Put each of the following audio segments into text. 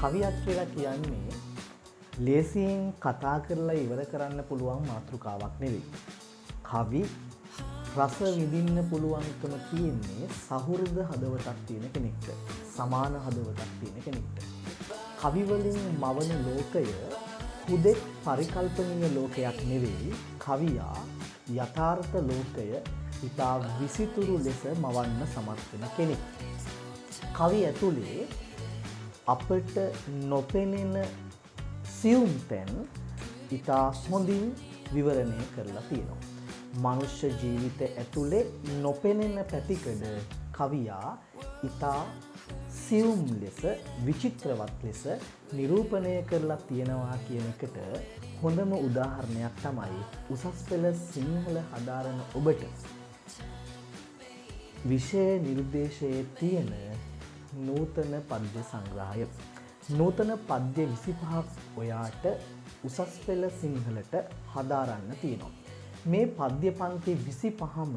කවියක් කියලා කියන්නේ ලේසියෙන් කතා කරලා ඉවර කරන්න පුළුවන් මාතෘකාවක් නෙවෙයි. කවි රස විඳින්න පුළුවන්කම තියෙන්නේ සහෘද හදවතක් තියෙන කෙනෙක්ට, සමාන හදවතක් තියෙන කෙනෙක්ට. කවි වලින් මවන ලෝකය හුදෙක් පරිකල්පනීය ලෝකයක් නෙවෙයි. කවියා යථාර්ථ ලෝකය ඉතා විසිතුරු ලෙස මවන්න සමර්ථ වෙන කෙනෙක්. කවි ඇතුලේ අපට නොපෙනෙන සියුම් තැන් ඉතා හොඳින් විවරණය කරලා තියෙනවා. මනුෂ්‍ය ජීවිත ඇතුලේ නොපෙනෙන පැතිකඩ කවියා ඉතා සියුම් ලෙස විචිත්‍රවත් ලෙස නිරූපණය කරලා තියෙනවා කියන එකට හොඳම උදාහරණයක් තමයි උසස් පෙළ සිංහල හදාරන ඔබට විෂය නිර්දේශයේ තියෙන නූතන පද්‍ය සංග්‍රහය. නූතන පද්‍ය 25ක් ඔයාට උසස් පෙළ සිංහලට හදාරන්න තියෙනවා. මේ පද්‍ය පන්ති 25ම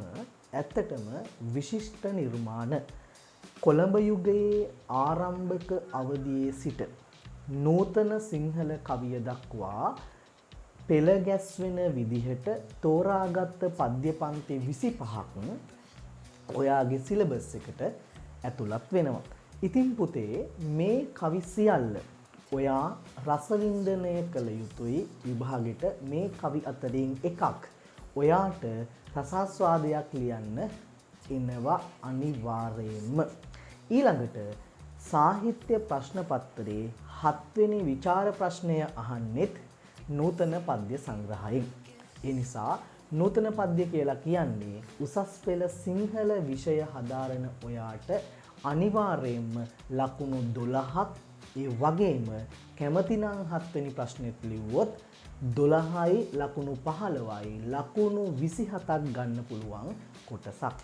ඇත්තටම විශිෂ්ට නිර්මාණ. කොළඹ යුගයේ ආරම්භක අවධියේ සිට නූතන සිංහල කවිය දක්වා පෙළ ගැස්වෙන විදිහට තෝරාගත්ත පද්‍ය පන්ති 25ක් ඔයාගේ සිලබස් එකට ඇතුළත් වෙනවා. ඉතින් පුතේ මේ කවි සියල්ල ඔයා රසවින්දනය කළ යුතුයි. විභාගෙට මේ කවි අතරින් එකක් ඔයාට රසාස්වාදයක් ලියන්න එනවා අනිවාර්යයෙන්ම. ඊළඟට සාහිත්‍ය ප්‍රශ්න පත්‍රයේ 7 වෙනි විචාර ප්‍රශ්නය අහන්නෙත් නූතන පද්‍ය සංග්‍රහයෙන්. ඒ නිසා නූතන පද්‍ය කියලා කියන්නේ උසස් පෙළ සිංහල විෂය හදාරන ඔයාට අනිවාර්යයෙන්ම ලකුණු 12ක් ඒ වගේම කැමතිනම් 7 වෙනි ප්‍රශ්නෙත් ලිව්වොත් 12යි ලකුණු 15යි ලකුණු 27ක් ගන්න පුළුවන් කොටසක්.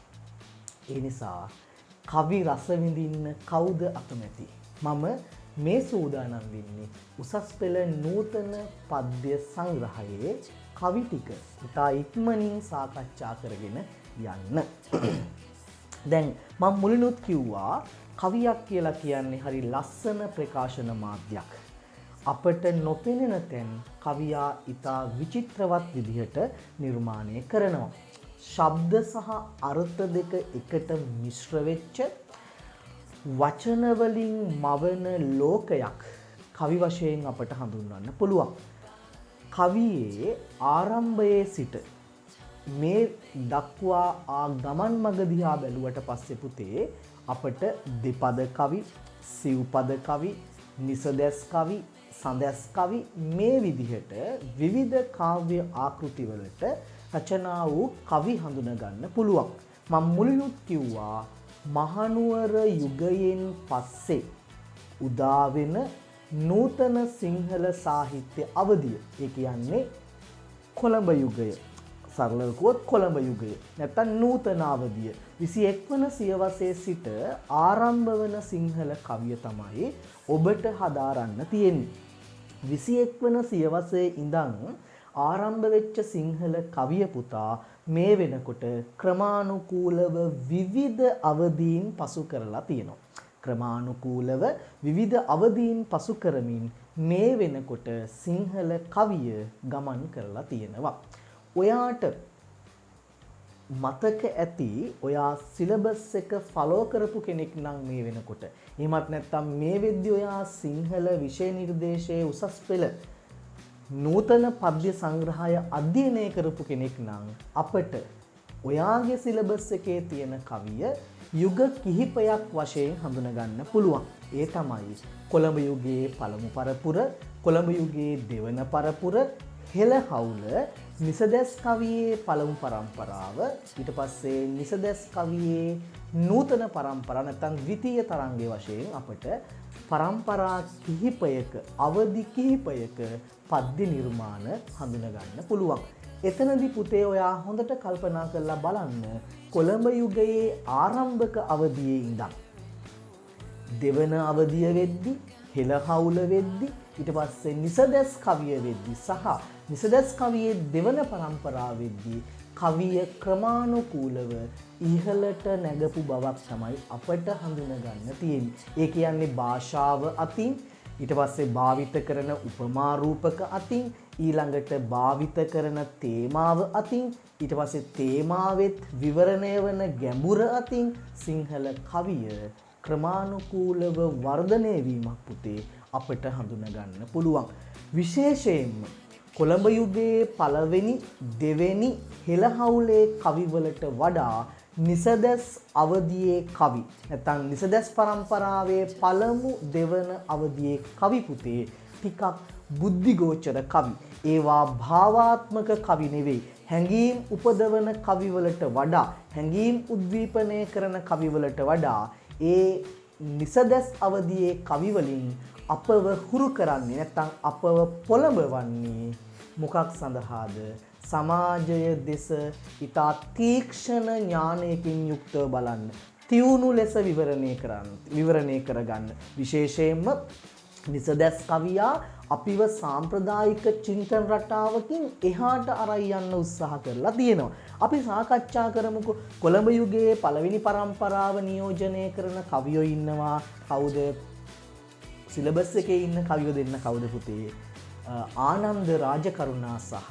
ඒ නිසා කවි රස විඳින්න කවුද අකමැති? මම මේ සූදානම් වෙන්නේ උසස් පෙළ නූතන පද්‍ය සංග්‍රහයේ කවි ටික ඉතා ඉක්මනින් සාකච්ඡා කරගෙන යන්න. දැන් මම මුලිනුත් කිව්වා කවියක් කියලා කියන්නේ හරි ලස්සන ප්‍රකාශන මාධ්‍යයක්. අපට නොපෙනෙන තැන් කවියා ඉතා විචිත්‍රවත් විදිහට නිර්මාණය කරනවා. ශබ්ද සහ අර්ථ දෙක එකට මිශ්‍ර වෙච්ච වචන වලින් මවන ලෝකයක් කවි වශයෙන් අපට හඳුන්වන්න පුළුවන්. කවියේ ආරම්භයේ සිට මේ දක්වා ගමන් මඟ දිහා බැලුවට පස්සේ පුතේ අපට දෙපද කවි, සිව්පද කවි, නිසදැස් කවි, සඳැස් කවි මේ විදිහට විවිධ කාව්‍ය ආකෘති වලට රචනා වූ කවි හඳුනා ගන්න පුළුවන්. මම මුලිනුත් කිව්වා මහනුවර යුගයෙන් පස්සේ උදා වෙන නූතන සිංහල සාහිත්‍ය අවධිය. ඒ කියන්නේ කොළඹ යුගය. සරලව කිව්වොත් කොළඹ යුගය. නැත්නම් නූතන අවධිය. 21 වන සියවසේ සිට ආරම්භ වන සිංහල කවිය තමයි ඔබට හදාරන්න තියෙන්නේ. 21 වන සියවසේ ඉඳන් ආරම්භ වෙච්ච සිංහල කවිය පුතා මේ වෙනකොට ක්‍රමානුකූලව විවිධ අවධීන් පසු කරලා තියෙනවා. ක්‍රමානුකූලව විවිධ අවධීන් පසු කරමින් මේ වෙනකොට සිංහල කවිය ගමන් කරලා තියෙනවා. ඔයාට මතක ඇති ඔයා සිලබස් එක ෆලෝ කරපු කෙනෙක් නම් මේ වෙනකොට. එහෙමත් නැත්නම් මේ වෙද්දි ඔයා සිංහල විෂය නිර්දේශයේ උසස් පෙළ නූතන පද්‍ය සංග්‍රහය අධ්‍යයනය කරපු කෙනෙක් නම් අපට ඔයාගේ සිලබස් එකේ තියෙන කවිය යුග කිහිපයක් වශයෙන් හඳුනා ගන්න පුළුවන්. ඒ තමයි කොළඹ යුගයේ පළමු පරපුර, කොළඹ යුගයේ දෙවන පරපුර, හෙළහවුල, නිසදැස් කවියේ පළමු පරම්පරාව, ඊට පස්සේ නිසදැස් කවියේ නූතන පරම්පරාව නැත්නම් ද්විතීය තරංගයේ වශයෙන් අපට පරම්පරා කිහිපයක අවධි කිහිපයක පද්‍ය නිර්මාණ හඳුනා ගන්න පුළුවන්. එතනදී පුතේ ඔයා හොඳට කල්පනා කරලා බලන්න කොළඹ යුගයේ ආරම්භක අවධියේ ඉඳන් දෙවන අවධිය වෙද්දි, හෙළහවුල වෙද්දි, ඊට පස්සේ නිසදැස් කවිය වෙද්දි සහ නිසදැස් කවියේ දෙවන පරම්පරාව වෙද්දි කවිය ක්‍රමානුකූලව ඉහළට නැගපු බවක් තමයි අපට හඳුනා ගන්න තියෙන්නේ. ඒ කියන්නේ භාෂාව අතින් ඊට පස්සේ භාවිත කරන උපමා රූපක අතින් ඊළඟට භාවිත කරන තේමාව අතින් ඊට පස්සේ තේමාවෙත් විවරණය වන ගැඹුර අතින් සිංහල කවිය ක්‍රමානුකූලව වර්ධනය වීමක් පුතේ අපිට හඳුනා ගන්න පුළුවන්. විශේෂයෙන්ම කොළඹ යුගයේ පළවෙනි දෙවෙනි හෙළහවුලේ කවිවලට වඩා නිසදැස් අවදියේ කවි නැත්නම් නිසදැස් පරම්පරාවේ පළමු දෙවන අවදියේ කවි පුතේ ටිකක් බුද්ධිගෝචර කවි. ඒවා භාවාත්මක කවි නෙවෙයි. හැඟීම් උපදවන කවිවලට වඩා හැඟීම් උද්දීපනය කරන කවිවලට වඩා ඒ නිසදැස් අවදියේ කවි වලින් අපව හුරු කරන්නේ නැත්නම් අපව පොළඹවන්නේ මොකක් සඳහාද? සමාජය දෙස ඉතා තීක්ෂණ ඥානයකින් යුක්තව බලන්න, තියුණු ලෙස විවරණය කරගන්න. විශේෂයෙන්ම නිසදැස් කවියා අපිව සාම්ප්‍රදායික චින්තන රටාවකින් එහාට අරන් යන්න උත්සාහ කරලා තියෙනවා. අපි සාකච්ඡා කරමුකෝ කොළඹ යුගයේ පළවෙනි පරම්පරාව නියෝජනය කරන කවියෝ ඉන්නවා. කවුද? සිලබස් එකේ ඉන්න කවියෝ දෙන්න කවුද පුතේ? ආනන්ද රාජකරුණා සහ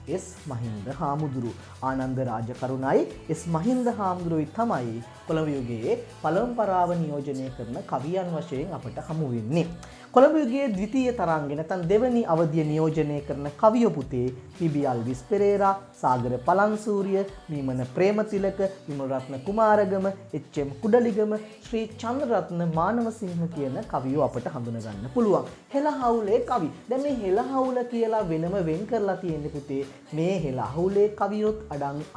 එස් මහින්ද හාමුදුරුවෝ. ආනන්ද රාජකරුණයි එස් මහින්ද හාමුදුරුවෝයි තමයි කොළඹ යුගයේ පළම්පරාව නියෝජනය කරන කවියන් වශයෙන් අපට හමු වෙන්නේ. කොළඹ යුගයේ ද්විතීය තරංගය නැත්නම් දෙවනි අවධිය නියෝජනය කරන කවියෝ පුතේ පී.බී. අල්විස් පෙරේරා, සාගර පලන්සූරිය, මීමන ප්‍රේමතිලක, විමලරත්න කුමාරගම, එච්.එම්. කුඩලිගම, ශ්‍රී චන්ද්‍රරත්න මානවසිංහ කියන කවියෝ අපට හඳුනා ගන්න පුළුවන්. හෙළහවුලේ කවි. දැන් මේ හෙළහවුල කියලා වෙනම වෙන් කරලා තියෙන්නේ පුතේ මේ හෙළහවුලේ කවියොත්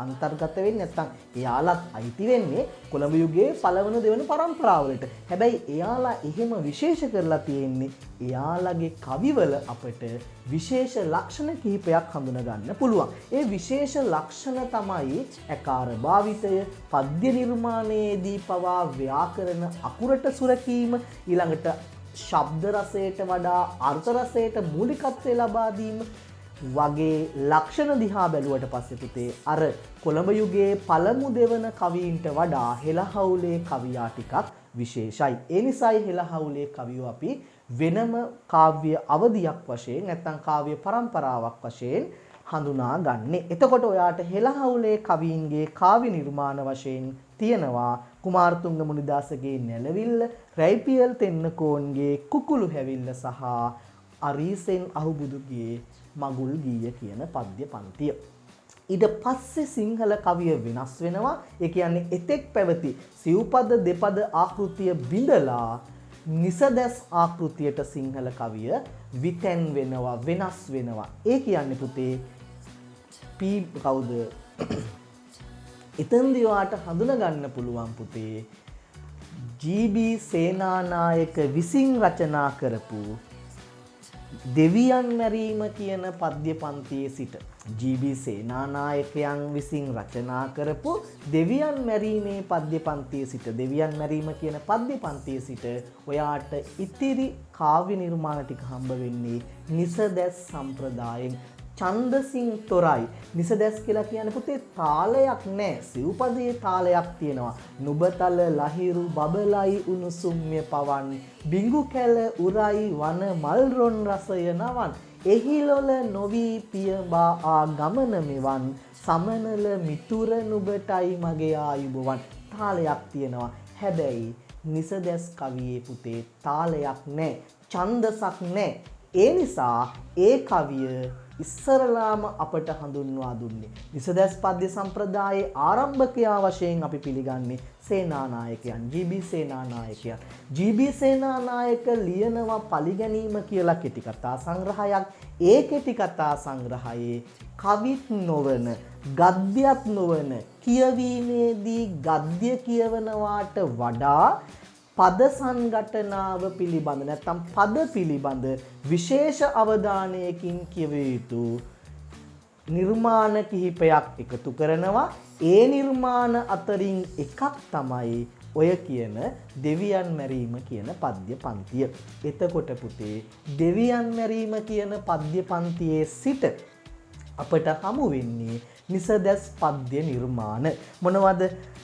අන්තර්ගත වෙන්නේ නැත්නම් එයාලත් අයිති වෙන්නේ කොළඹ යුගයේ පළවෙනි දෙවන පරම්පරාවලට. හැබැයි එයාලා එහෙම විශේෂ කරලා තියෙන්නේ එයාලගේ කවිවල අපට විශේෂ ලක්ෂණ කිහිපයක් හඳුනා ගන්න පුළුවන්. ඒ විශේෂ ලක්ෂණ තමයි ඇකාර භාවිතය, පද්‍ය නිර්මාණයේදී පවා ව්‍යාකරණ අකුරට සුරකීම, ඊළඟට ශබ්ද රසයට වඩා අර්ථ රසයට මූලිකත්වය ලබා දීම වගේ ලක්ෂණ දිහා බැලුවට පස්සේ පුතේ අර කොළඹ යුගයේ පළමු දෙවන කවීන්ට වඩා හෙළහවුලේ කවියා ටිකක් විශේෂයි. ඒ නිසායි හෙළහවුලේ කවියෝ අපි වෙනම කාව්‍ය අවධියක් වශයෙන් නැත්නම් කාව්‍ය පරම්පරාවක් වශයෙන් හඳුනා ගන්නෙ. එතකොට ඔයාට හෙළහවුලේ කවීන්ගේ කාව්‍ය නිර්මාණ වශයෙන් තියෙනවා කුමාරතුංග මුනිදාසගේ නැලවිල්ල, රයිපියල් තෙන්නකෝන්ගේ කුකුළු හැවිල්ල සහ අරීසෙන් අහුබුදුගේ මගුල් ගීය කියන පද්‍ය පන්තිය. ඊට පස්සේ සිංහල කවිය වෙනස් වෙනවා. ඒ කියන්නේ එතෙක් පැවති සිව්පද දෙපද ආකෘතිය බිඳලා නිසදැස් ආකෘතියට සිංහල කවිය විතැන් වෙනවා, වෙනස් වෙනවා. ඒ කියන්නේ පුතේ කවුද? එතෙන්දී ඔයාට හඳුනා ගන්න පුළුවන් පුතේ ජී.බී. සේනානායක විසින් රචනා කරපු දෙවියන් මැරීම කියන පද්‍ය පන්තියේ සිට ජී.බී. සේනානායකයන් විසින් රචනා කරපු දෙවියන් මැරීමේ පද්‍ය පන්තියේ සිට දෙවියන් මැරීම කියන පද්‍ය පන්තියේ සිට ඔයාට ඉතිරි කාව්‍ය නිර්මාණ ටික හම්බ වෙන්නේ නිසදැස් සම්ප්‍රදායෙන්. ඡන්දසින් තොරයි. නිසදැස් කියලා කියන්නේ පුතේ තාලයක් නැහැ. සිව්පදයේ තාලයක් තියෙනවා. නුබතල ලහිරු බබලයි උණුසුම්ය පවන් බිඟු කැල උරයි වන මල් රොන් රසය නවන් එහිලොල නොවි පියබා ආ ගමන මෙවන් සමනල මිතුර නුබටයි මගේ ආයුබවන්. තාලයක් තියෙනවා. හැබැයි නිසදැස් කවියේ පුතේ තාලයක් නැහැ. ඡන්දසක් නැහැ. ඒ නිසා ඒ කවිය ඉස්සරලාම අපට හඳුන්වා දුන්නේ නිසදැස් පද්‍ය සම්ප්‍රදායේ ආරම්භකයා වශයෙන් අපි පිළිගන්නේ සේනානායකයන්, ජී.බී. සේනානායකයන්. ජී.බී. සේනානායක ලියනවා පලිගැනීම කියලා කෙටි කතා සංග්‍රහයක්. ඒ කෙටි කතා සංග්‍රහයේ කවිත් නොවන, ගද්‍යත් නොවන කියවීමේදී ගද්‍ය කියවනවාට වඩා පද සංඝටනාව පිළිබඳ නැත්නම් පද පිළිබඳ විශේෂ අවධානයකින් කියවිය යුතු නිර්මාණ කිහිපයක් එකතු කරනවා. ඒ නිර්මාණ අතරින් එකක් තමයි ඔය කියන දෙවියන් මැරීම කියන පද්‍ය පන්තිය. එතකොට පුතේ දෙවියන් මැරීම කියන පද්‍ය පන්තියේ සිට අපට හමු වෙන්නේ නිසදැස් පද්‍ය නිර්මාණ. මොනවද?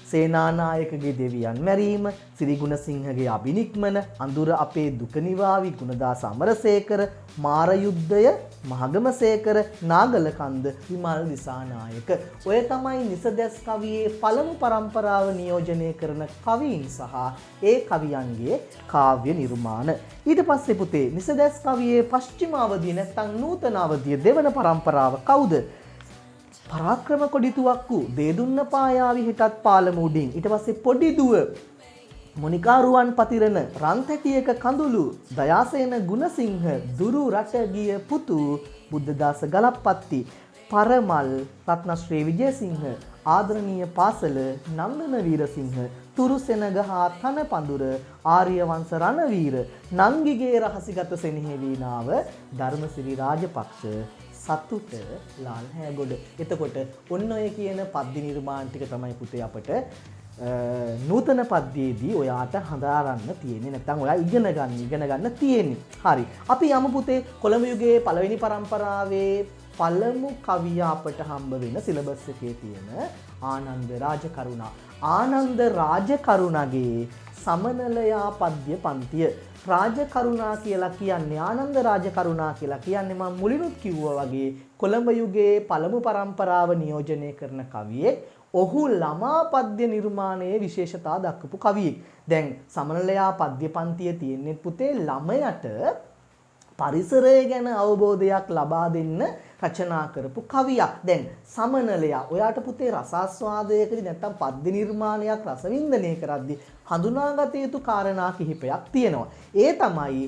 සේනානායකගේ දෙවියන් මැරීම, සිරිගුණසිංහගේ අබිනික්මන, අඳුර අපේ දුක නිවාවි ගුණදාස අමරසේකර, මාර යුද්ධය මහගමසේකර, නාගලකන්ද විමල් දිසානායක. ඔය තමයි නිසදැස් කවියේ පළමු පරම්පරාව නියෝජනය කරන කවීන් සහ ඒ කවියන්ගේ කාව්‍ය නිර්මාණ. ඊට පස්සේ පුතේ නිසදැස් කවියේ පශ්චිම අවධිය නැත්නම් නූතන අවධිය දෙවන පරම්පරාව කවුද? පරාක්‍රම කොඩිතුවක්කු දේදුන්න පායාවි හිටත් පාලම උඩින්. ඊට පස්සේ පොඩි දුව මොනිකාරුවන් පතිරණ රන්තැටියක කඳුළු දයාසේන ගුණසිංහ දුරු රට ගිය පුතු බුද්ධදාස ගලප්පත්ති පරමල් රත්නශ්‍රී විජයසිංහ ආදරණීය පාසල නන්දන වීරසිංහ තුරුසෙනග හා තනපඳුර ආර්යවංශ රණවීර නංගිගේ රහසිගත සෙනෙහවීනාව ධර්මසිරි රාජපක්ෂ සතුට ලාල් හැගොඩ. එතකොට ඔන්න ඔය කියන පද්‍ය නිර්මාණ ටික තමයි පුතේ අපට නූතන පද්‍යයේදී ඔයාට හදාරන්න තියෙන්නේ. නැත්නම් ඔයා ඉගෙන ගන්න තියෙන්නේ. හරි. අපි යමු පුතේ කොළඹ යුගයේ පළවෙනි පරම්පරාවේ පළමු කවිය අපට හම්බ වෙන සිලබස් එකේ තියෙන ආනන්ද රාජකරුණා. ආනන්ද රාජකරුණාගේ සමනලයා පද්‍ය පන්තිය. රාජකරුණා කියලා කියන්නේ ආනන්ද රාජකරුණා කියලා කියන්නේ මම මුලිනුත් කිව්වා වගේ කොළඹ යුගයේ පළමු පරම්පරාව නියෝජනය කරන කවියෙක්. ඔහු ළමා පද්‍ය නිර්මාණයේ විශේෂතා දක්වපු කවියෙක්. දැන් සමනලයා පද්‍ය පන්තිය තියෙන්නේ පුතේ ළමයට පරිසරය ගැන අවබෝධයක් ලබා දෙන්න රචනා කරපු කවියක්. දැන් සමනලයා ඔයාට පුතේ රසාස්වාදයකදී නැත්තම් පද්‍ය නිර්මාණයක් රසවින්දනය කරද්දී හඳුනාගත යුතු කාරණා කිහිපයක් තියෙනවා. ඒ තමයි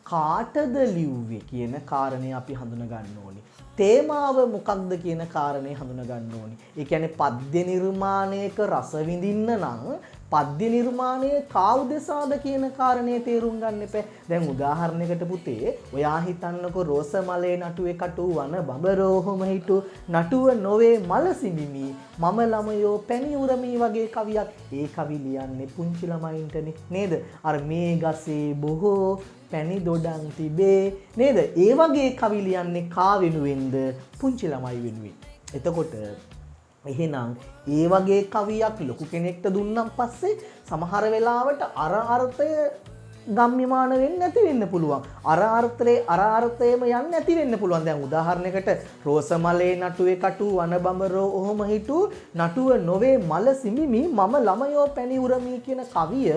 කාටද ලිව්වේ කියන කාරණේ අපි හඳුනා ගන්න ඕනේ. තේමාව මොකක්ද කියන කාරණේ හඳුනා ගන්න ඕනේ. ඒ කියන්නේ පද්‍ය නිර්මාණයක රස විඳින්න නම් පද්‍ය නිර්මාණයේ කාවුදෙසාද කියන කාරණේ තේරුම් ගන්න එපා. දැන් උදාහරණයකට පුතේ ඔයා හිතන්නකෝ රෝසමලේ නටුවේ කටු වන බඹරෝහම හිටු නටුව නොවේ මල සිඹිමි මම ළමයෝ පැණි උරමි වගේ කවියක්. ඒ කවි ලියන්නේ පුංචි ළමයින්ටනේ නේද? අර මේ ගසේ බොහෝ පැණි දොඩන් තිබේ නේද? ඒ වගේ කවි ලියන්නේ කා වෙනුවෙන්ද? පුංචි ළමයි වෙනුවෙන්. එතකොට එහෙනම් ඒ වගේ කවියක් ලොකු කෙනෙක්ට දුන්නම් පස්සේ සමහර වෙලාවට අර අර්ථය ගම්‍යමාන වෙන්නේ නැති වෙන්න පුළුවන්. අර අර්ථයේම යන්නේ නැති වෙන්න පුළුවන්. දැන් උදාහරණයකට රෝසමලේ නටුවේ කටු වනබඹරෝ ඔහොම හිටු නටුව නොවේ මල සිඹිමි මම ළමයෝ පැණි උරමි කියන කවිය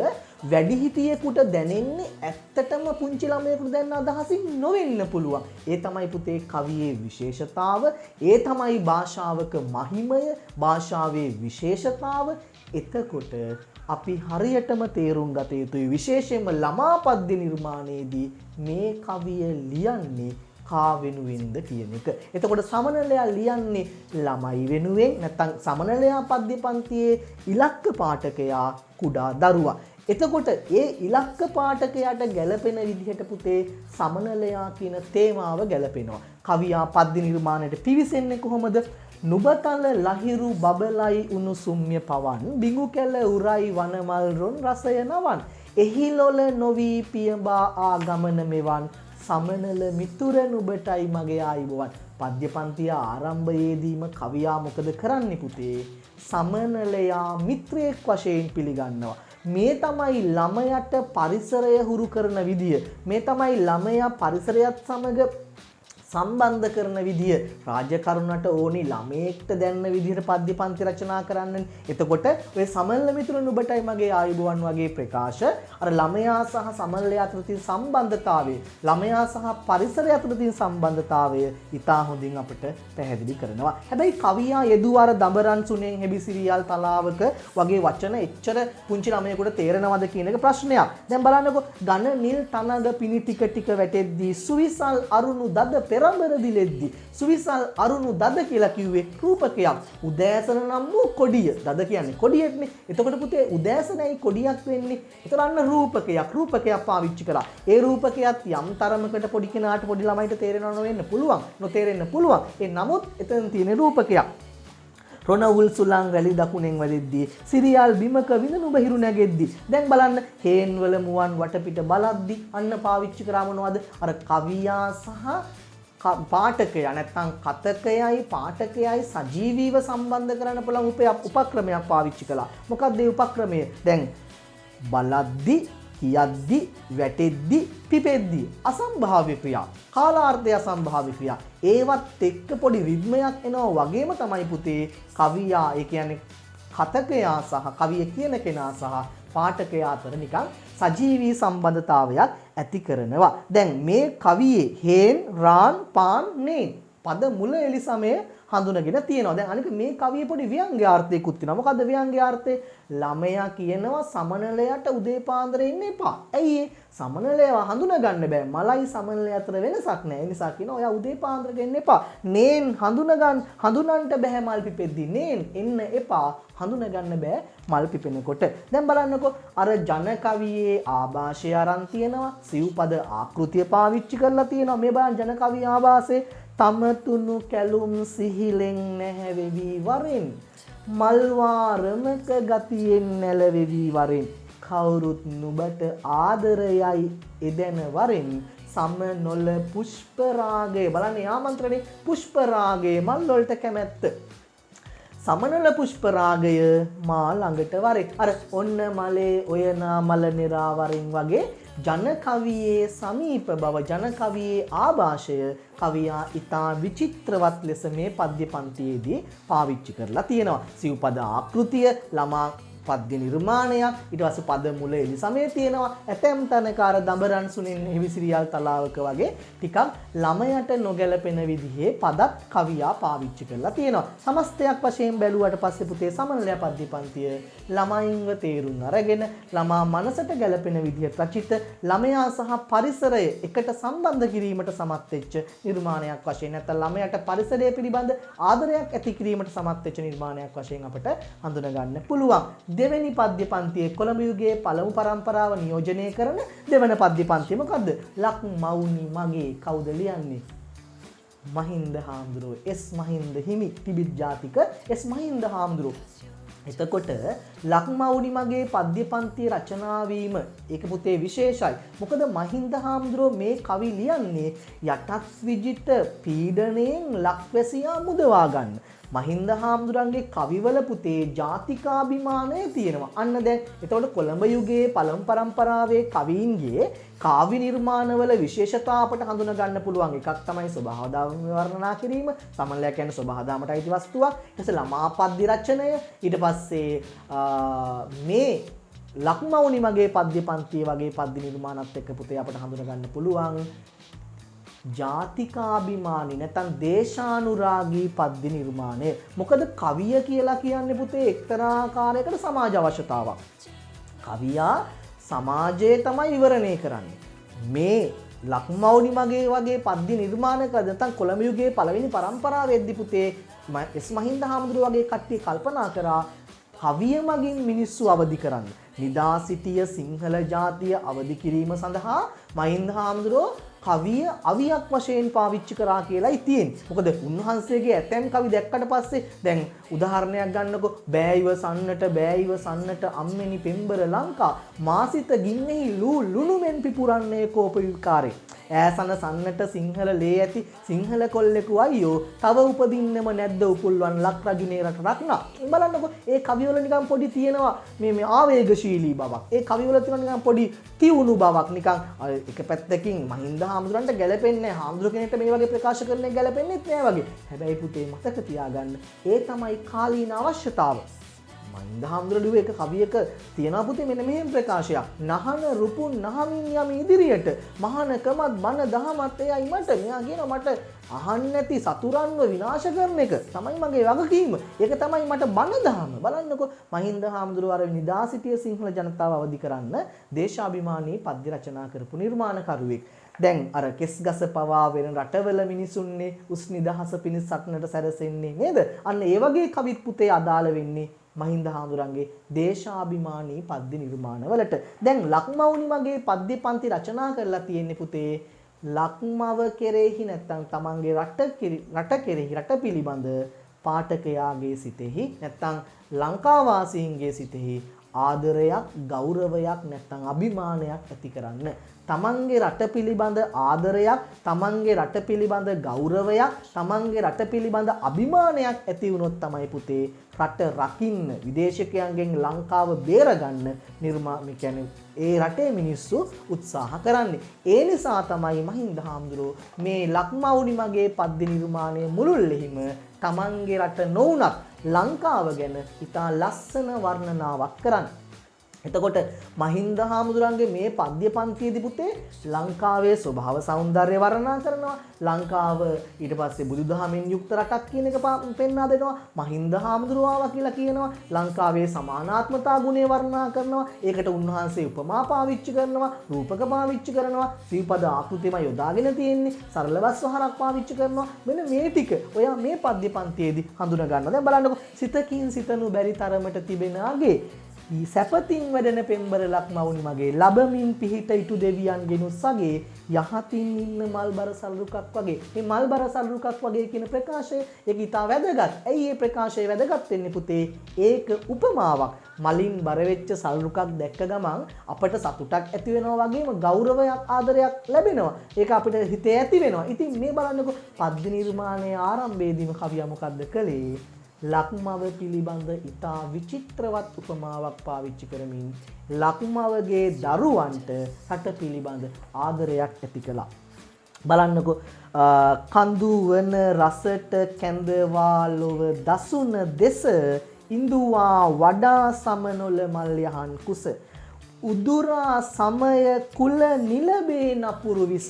වැඩිහිටියෙකුට දැනෙන්නේ ඇත්තටම පුංචි ළමයෙකුට දැනන අදහසින් නොවෙන්න පුළුවන්. ඒ තමයි පුතේ කවියේ විශේෂතාව. ඒ තමයි භාෂාවක මහිමය, භාෂාවේ විශේෂතාව. එතකොට අපි හරියටම තේරුම් ගත යුතුයි විශේෂයෙන්ම ළමා පද්‍ය නිර්මාණයේදී මේ කවිය ලියන්නේ කා වෙනුවෙන්ද කියන එක. එතකොට සමනලයා ලියන්නේ ළමයි වෙනුවෙන් නැත්නම් සමනලයා පද්‍ය පන්තියේ ඉලක්ක පාඨකයා කුඩා දරුවා. එතකොට ඒ ඉලක්ක පාඨකයාට ගැළපෙන විදිහට පුතේ සමනලයා කියන තේමාව ගැළපෙනවා. කවියා පද්‍ය නිර්මාණයට පිවිසෙන්නේ කොහොමද? නුබතල ලහිරු බබලයි උණුසුම්ය පවන් බිඟු කැල උරයි වනමල් රොන් රසය නවන් එහිලොල නොවී පියඹා ආගමන මෙවන් සමනල මිතුර නුබටයි මගේ ආයිබෝවන්. පද්‍ය පන්තිය ආරම්භයේදීම කවියා මොකද කරන්නේ පුතේ? සමනලයා මිත්‍රයෙක් වශයෙන් පිළිගන්නවා. මේ තමයි ළමයට පරිසරය හුරු කරන විදිය. මේ තමයි ළමයා පරිසරයත් සමග සම්බන්ධ කරන විදිය. රාජකරුණට ඕනි ළමයෙක්ට දැනන විදිහට පද්‍ය පන්ති රචනා කරන්න. එතකොට ඔය සමනල මිතුරන් ඔබටයි මගේ ආයුබෝවන් වගේ ප්‍රකාශ අර ළමයා සහ සමනලයා අතර තියෙන සම්බන්ධතාවය, ළමයා සහ පරිසරය අතර තියෙන සම්බන්ධතාවය ඉතා හොඳින් අපිට පැහැදිලි කරනවා. හැබැයි කවියා යෙදුවාර දඹරන් සුනෙන් හෙබිසිරියල් තලාවක වගේ වචන එච්චර පුංචි ළමයෙකුට තේරෙනවද කියන එක ප්‍රශ්නයක්. දැන් බලන්නකෝ ඝන නිල් තනග පිණි ටික ටික වැටෙද්දී සුවිසල් අරුණු දද පෙරඹර දිලෙද්දි. සුවිසල් අරුණු දද කියලා කිව්වේ රූපකයක්. උදෑසන නම් වූ කොඩිය. දද කියන්නේ කොඩියෙක්නේ. එතකොට පුතේ උදෑසනයි කොඩියක් වෙන්නේ. ඒතර අන්න රූපකයක් පාවිච්චි කරා. ඒ රූපකයක් යම් තරමකට පොඩි කෙනාට පොඩි ළමයිට තේරෙනව නොවෙන්න පුළුවන්. නොතේරෙන්න පුළුවන්. ඒ නමුත් එතන තියෙන රූපකයක්. රොණ උල් සුලං රැලි දකුණෙන් වැදෙද්දී සිරියල් බිමක විඳනු බහිරු නැගෙද්දී. දැන් බලන්න හේන් වල මුවන් වටපිට බලද්දී අන්න පාවිච්චි කරා මොනවද? අර කවියා සහ පාඨකයා නැත්නම් කතකයයි පාඨකයයි සජීවීව සම්බන්ධ කරන්න පුළුවන් උපක්‍රමයක් පාවිච්චි කළා. මොකක්ද ඒ උපක්‍රමය? දැන් බලද්දි, කියද්දි, වැටෙද්දි, පිපෙද්දි අසම්භාව්‍ය ක්‍රියා, කාලාර්ථය අසම්භාව්‍ය ක්‍රියා. ඒවත් එක්ක පොඩි රිද්මයක් එනවා වගේම තමයි පුතේ කවියා, ඒ කියන්නේ කතකයා සහ කවිය කියන කෙනා සහ පාඨකයා අතර නිකන් සජීවී සම්බන්ධතාවයක් ඇති කරනවා. දැන් මේ කවියේ හේන්, රාන්, පාන්, නේන් පද මුල එලි සමය හඳුනගෙන තියෙනවා. දැන් අනික මේ කවියේ පොඩි ව්‍යංග්‍යාර්ථයකුත් තියෙනවා. මොකද්ද ව්‍යංග්‍යාර්ථය? ළමයා කියනවා සමනලයට උදේ පාන්දර එන්න එපා. ඇයි ඒ? සමනලයව හඳුනා ගන්න බෑ. මලයි සමනලය අතර වෙනසක් නැහැ. ඒ නිසා කියනවා ඔයා උදේ පාන්දරට එන්න එපා. නේන් හඳුනන්න බෑ මල් පිපෙද්දි. නේන් එන්න එපා. හඳුනා ගන්න බෑ මල් පිපෙනකොට. දැන් බලන්නකෝ අර ජන කවියේ ආభాෂය අරන් තියෙනවා. සිව්පද ආකෘතිය පාවිච්චි කරලා තියෙනවා. මේ බලන්න ජන කවියේ ආభాෂය තමතුණු කැලුම් සිහිලෙන් නැහැවෙවි වරෙන් මල් වාරමක ගතියෙන් නැලවෙවි වරෙන් කවුරුත් නුඹට ආදරයයි එදෙන වරෙන් සම නොල පුෂ්ප රාගය. බලන්න ආමන්ත්‍රණේ පුෂ්ප රාගය මල් වලට කැමැත්ත. සමනල පුෂ්ප රාගය මා ළඟට වරෙන්. අර ඔන්න මලේ ඔයනා මල නිරාවරින් වගේ ජන කවියේ සමීප බව, ජන කවියේ ආభాෂය කවියා ඉතා විචිත්‍රවත් ලෙස මේ පද්‍ය පන්තියේදී පාවිච්චි කරලා තියෙනවා. සිව්පද ආකෘතිය, ළමා පද්‍ය නිර්මාණයක්, ඊට පස්සේ පද මුල එලි සමය තියෙනවා. ඇතැම් තැනක අර දඹරන් සුනින් හිවිසිරියල් තලාවක වගේ ටිකක් ළමයට නොගැලපෙන විදිහේ පදත් කවියා පාවිච්චි කරලා තියෙනවා. සමස්තයක් වශයෙන් බැලුවට පස්සේ පුතේ සමනලය පද්‍ය පන්තිය ළමයින්ව තේරුම් අරගෙන ළමා මනසට ගැලපෙන විදිහට රචිත, ළමයා සහ පරිසරය එකට සම්බන්ධ කිරීමට සමත් වෙච්ච නිර්මාණයක් වශයෙන්, නැත්නම් ළමයාට පරිසරය පිළිබඳ ආදරයක් ඇති කිරීමට සමත් වෙච්ච නිර්මාණයක් වශයෙන් අපට හඳුනා ගන්න පුළුවන්. දෙවෙනි පද්‍ය පන්තියේ කොළඹ යුගයේ පළමු පරම්පරාව නියෝජනය කරන දෙවන පද්‍ය පන්තිය මොකද්ද? ලක් මවුනි මගේ කවුද ලියන්නේ? මහින්ද හාමුදුරුවෝ. එස් මහින්ද හිමි, තිබිත් ජාතික එස් මහින්ද හාමුදුරුවෝ. එතකොට ලක්මවුනි මගේ පද්‍ය පන්තිය රචනා වීම ඒක පුතේ විශේෂයි. මොකද මහින්ද හාමුදුරුවෝ මේ කවි ලියන්නේ යටත් විජිත පීඩණයෙන් ලක්වැසියා මුදවා ගන්න. මහින්ද හාමුදුරන්ගේ කවිවල පුතේ ජාතිකාභිමානය තියෙනවා. අන්න දැන් එතකොට කොළඹ යුගයේ පළමු පරම්පරාවේ කවීන්ගේ කාව්‍ය නිර්මාණවල විශේෂතා අපට හඳුනා ගන්න පුළුවන්. එකක් තමයි ස්වභාව ධර්ම වර්ණනා කිරීම. සමනලයක් කියන්නේ ස්වභාව ධර්මයට අයිති වස්තුවක්. ඊට පස්සේ ළමා පද්‍ය රචනය. ඊට පස්සේ මේ ලක්මවුනි මගේ පද්‍ය පන්තිය වගේ පද්‍ය නිර්මාණත් එක්ක පුතේ අපට හඳුනා ගන්න පුළුවන් ජාතිකාභිමානී නැත්නම් දේශානුරාගී පද්‍ය නිර්මාණය. මොකද කවිය කියලා කියන්නේ පුතේ එක්තරා ආකාරයකට සමාජ අවශ්‍යතාවක්. කවියා සමාජය තමයි විවරණය කරන්නේ. මේ ලක්මවුනි මගේ වගේ පද්‍ය නිර්මාණයක නැත්නම් කොළඹ යුගයේ පළවෙනි පරම්පරාවෙද්දී පුතේ එස් මහින්ද හාමුදුරුවෝ වගේ කට්ටිය කල්පනා කරා කවිය මගින් මිනිස්සු අවදි කරන්න. නිදා සිටිය සිංහල ජාතිය අවදි කිරීම සඳහා මහින්ද හාමුදුරුවෝ කවිය අවියක් වශයෙන් පාවිච්චි කරා කියලායි තියෙන්නේ. මොකද උන්වහන්සේගේ ඇතැම් කවි දැක්කට පස්සේ දැන් උදාහරණයක් ගන්නකො බෑ ඉවසන්නට අම්මෙනි පෙම්බර ලංකා මාසිත ගින්නෙහි ලුණු මෙන් පිපුරන්නේ කෝප විකාරේ. ඈසන සන්නට සිංහල ලේ ඇති සිංහල කොල්ලෙකු අයියෝ තව උපදින්නම නැද්ද උපුල්වන් ලක් රජුනේ රට රක්නා. බලන්නකො ඒ කවිවල නිකන් පොඩි තියෙනවා මේ ආවේගශීලී බවක්. ඒ කවිවල තියෙනවා නිකන් පොඩි තියුණු බවක්. නිකන් එක පැත්තකින් මහින්ද හාමුදුරන්ට ගැලපෙන්නේ නැහැ. හාමුදුර කෙනෙක්ට මේ වගේ ප්‍රකාශ කරන එක ගැලපෙන්නේ නැහැ වගේ. හැබැයි පුතේ මතක තියාගන්න ඒ තමයි කාලීන අවශ්‍යතාව. මහින්ද හාමුදුරුවෝ එක කවියක තියෙනවා පුතේ මෙන්න මෙහෙම ප්‍රකාශයක්. නහන රුපුන් නහමින් යමි ඉදිරියට මහානකමත් බන දහමත් එයයි මට. මෙයා කියනවා මට අහන්න නැති සතුරන්ව විනාශ කරන එක තමයි මගේ වගකීම. ඒක තමයි මට බන දහම. බලන්නකො මහින්ද හාමුදුරුවෝ අර නිදා සිටිය සිංහල ජනතාව අවදි කරන්න දේශාභිමානී පද්‍ය රචනා කරපු නිර්මාණකරුවෙක්. දැන් අර කෙස්ගස පවා වෙන රටවල මිනිසුන්නේ උස් නිදහස පිණිස සටනට සැරසෙන්නේ නේද? අන්න ඒ වගේ කවිත් පුතේ අදාළ වෙන්නේ මහින්ද හාමුදුරන්ගේ දේශාභිමානී පද්‍ය නිර්මාණවලට. දැන් ලක්මවුනි මගේ පද්‍ය පන්ති රචනා කරලා තියෙන්නේ පුතේ ලක්මව කෙරෙහි නැත්නම් තමන්ගේ රට කෙරෙහි රට පිළිබඳ පාඨකයාගේ සිතෙහි නැත්නම් ලංකාවාසීන්ගේ සිතෙහි ආදරයක්, ගෞරවයක් නැත්නම් අභිමානයක් ඇති කරන්න. තමන්ගේ රට පිළිබඳ ආදරයක්, තමන්ගේ රට පිළිබඳ ගෞරවයක්, තමන්ගේ රට පිළිබඳ අභිමානයක් ඇති වුණොත් තමයි පුතේ රට රකින්න, විදේශිකයන්ගෙන් ලංකාව බේරගන්න කියන්නේ ඒ රටේ මිනිස්සු උත්සාහ කරන්නේ. ඒ නිසා තමයි මහින්ද හාමුදුරුවෝ මේ ලක්මවුනි මගේ පද්‍ය නිර්මාණය මුළුල්ලෙහිම තමන්ගේ රට නොවුනත් ලංකාව ගැන ඉතා ලස්සන වර්ණනාවක් කරන්නේ. එතකොට මහින්ද හාමුදුරන්ගේ මේ පද්‍ය පන්තියේදී පුතේ ලංකාවේ ස්වභාව සෞන්දර්ය වර්ණනා කරනවා. ලංකාව ඊට පස්සේ බුදුදහමෙන් යුක්ත රටක් කියන එක පෙන්වා දෙනවා. මහින්ද හාමුදුරුවෝ ආවා කියලා කියනවා. ලංකාවේ සමානාත්මතා ගුණය වර්ණනා කරනවා. ඒකට උන්වහන්සේ උපමා පාවිච්චි කරනවා, රූපක පාවිච්චි කරනවා, සිව්පද ආකෘතියම යොදාගෙන තියෙන්නේ, සරලවස් වහරක් පාවිච්චි කරනවා. මෙන්න මේ ටික ඔයා මේ පද්‍ය පන්තියේදී හඳුනා ගන්නවා. දැන් බලන්නකො සිතකින් සිතනු බැරි තරමට තිබෙනාගේ සැපතින් වැඩෙන පෙම්බර ලක්මවුනි මගේ ලබමින් පිහිට ඉටු දෙවියන්ගෙනු සගේ යහතින් ඉන්න මල්බර සල්රුකක් වගේ. මේ මල්බර සල්රුකක් වගේ කියන ප්‍රකාශය ඒක ඉතා වැදගත්. ඇයි මේ ප්‍රකාශය වැදගත් වෙන්නේ පුතේ? ඒක උපමාවක්. මලින් බර වෙච්ච සල්රුකක් දැක්ක ගමන් අපට සතුටක් ඇති වෙනවා වගේම ගෞරවයක් ආදරයක් ලැබෙනවා. ඒක අපිට හිතේ ඇති වෙනවා. ඉතින් මේ බලන්නකො පද්‍ය නිර්මාණයේ ආරම්භයේදීම කවියා මොකද්ද කළේ? ලක්මව පිළිබඳ ඉතා විචිත්‍රවත් උපමාවක් පාවිච්චි කරමින් ලක්මවගේ දරුවන්ට රට පිළිබඳ ආදරයක් ඇති කළා. බලන්නකො කඳු වන රසට කැඳවා ලොව දසුන දෙස ඉඳුවා වඩා සමනොල මල් යහන් කුස උදුරා සමය කුල නිලබේ නපුරු විස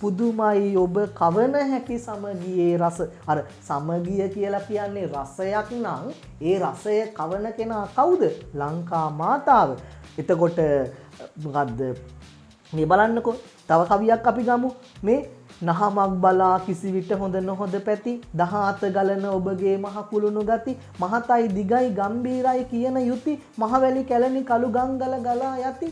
පුදුමයි ඔබ කවන හැකි සමගියේ රස. අර සමගිය කියලා කියන්නේ රසයක් නම් ඒ රසය කවන කෙනා කවුද? ලංකා මාතාව. එතකොට මොකද්ද මේ බලන්නකෝ තව කවියක් අපි ගමු. මේ නහමක් බලා කිසි විට හොඳ නොහොඳ පැති දහාත ගලන ඔබගේ මහ කුළුණු ගති මහතයි දිගයි ගම්බීරයි කියන යුති මහවැලි කැලණි කළු ගංගල ගලා යති.